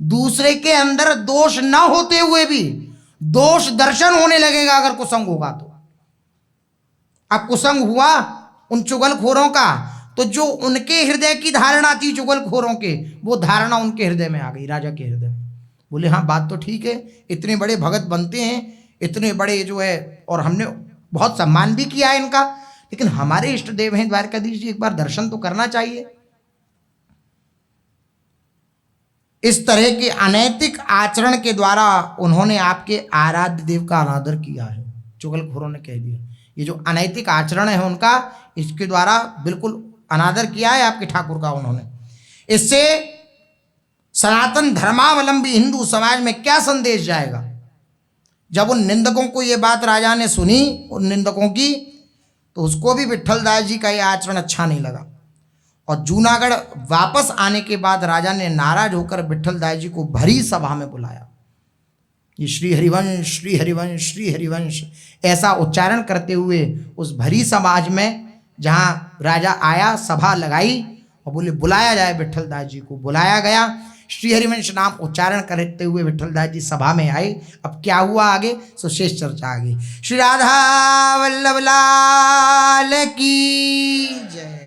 दूसरे के अंदर दोष न होते हुए भी दोष दर्शन होने लगेगा अगर कुसंग होगा तो। अब कुसंग हुआ उन चुगलखोरों का, तो जो उनके हृदय की धारणा थी चुगलखोरों के, वो धारणा उनके हृदय में आ गई, राजा के हृदय में। बोले हाँ बात तो ठीक है, इतने बड़े भगत बनते हैं, इतने बड़े जो है, और हमने बहुत सम्मान भी किया है इनका, लेकिन हमारे इष्ट देव हैं द्वारकाधीश जी, एक बार दर्शन तो करना चाहिए। इस तरह के अनैतिक आचरण के द्वारा उन्होंने आपके आराध्य देव का अनादर किया है। चुगलखोरों ने कह दिया ये जो अनैतिक आचरण है उनका, इसके द्वारा बिल्कुल अनादर किया है आपके ठाकुर का उन्होंने। इससे सनातन धर्मावलंबी हिंदू समाज में क्या संदेश जाएगा? जब उन निंदकों को ये बात राजा ने सुनी, उन निंदकों की, तो उसको भी विट्ठल दास जी का ये आचरण अच्छा नहीं लगा, और जूनागढ़ वापस आने के बाद राजा ने नाराज होकर विट्ठल दास जी को भरी सभा में बुलाया। ये श्री हरिवंश श्री हरिवंश श्री हरिवंश ऐसा उच्चारण करते हुए उस भरी समाज में जहाँ राजा आया, सभा लगाई और बोले बुलाया जाए विट्ठल दास जी को। बुलाया गया, श्री हरिवंश नाम उच्चारण करते हुए विठलदास जी सभा में आए। अब क्या हुआ आगे, सो शेष चर्चा आगे। श्री राधा वल्लभ लाल की जय।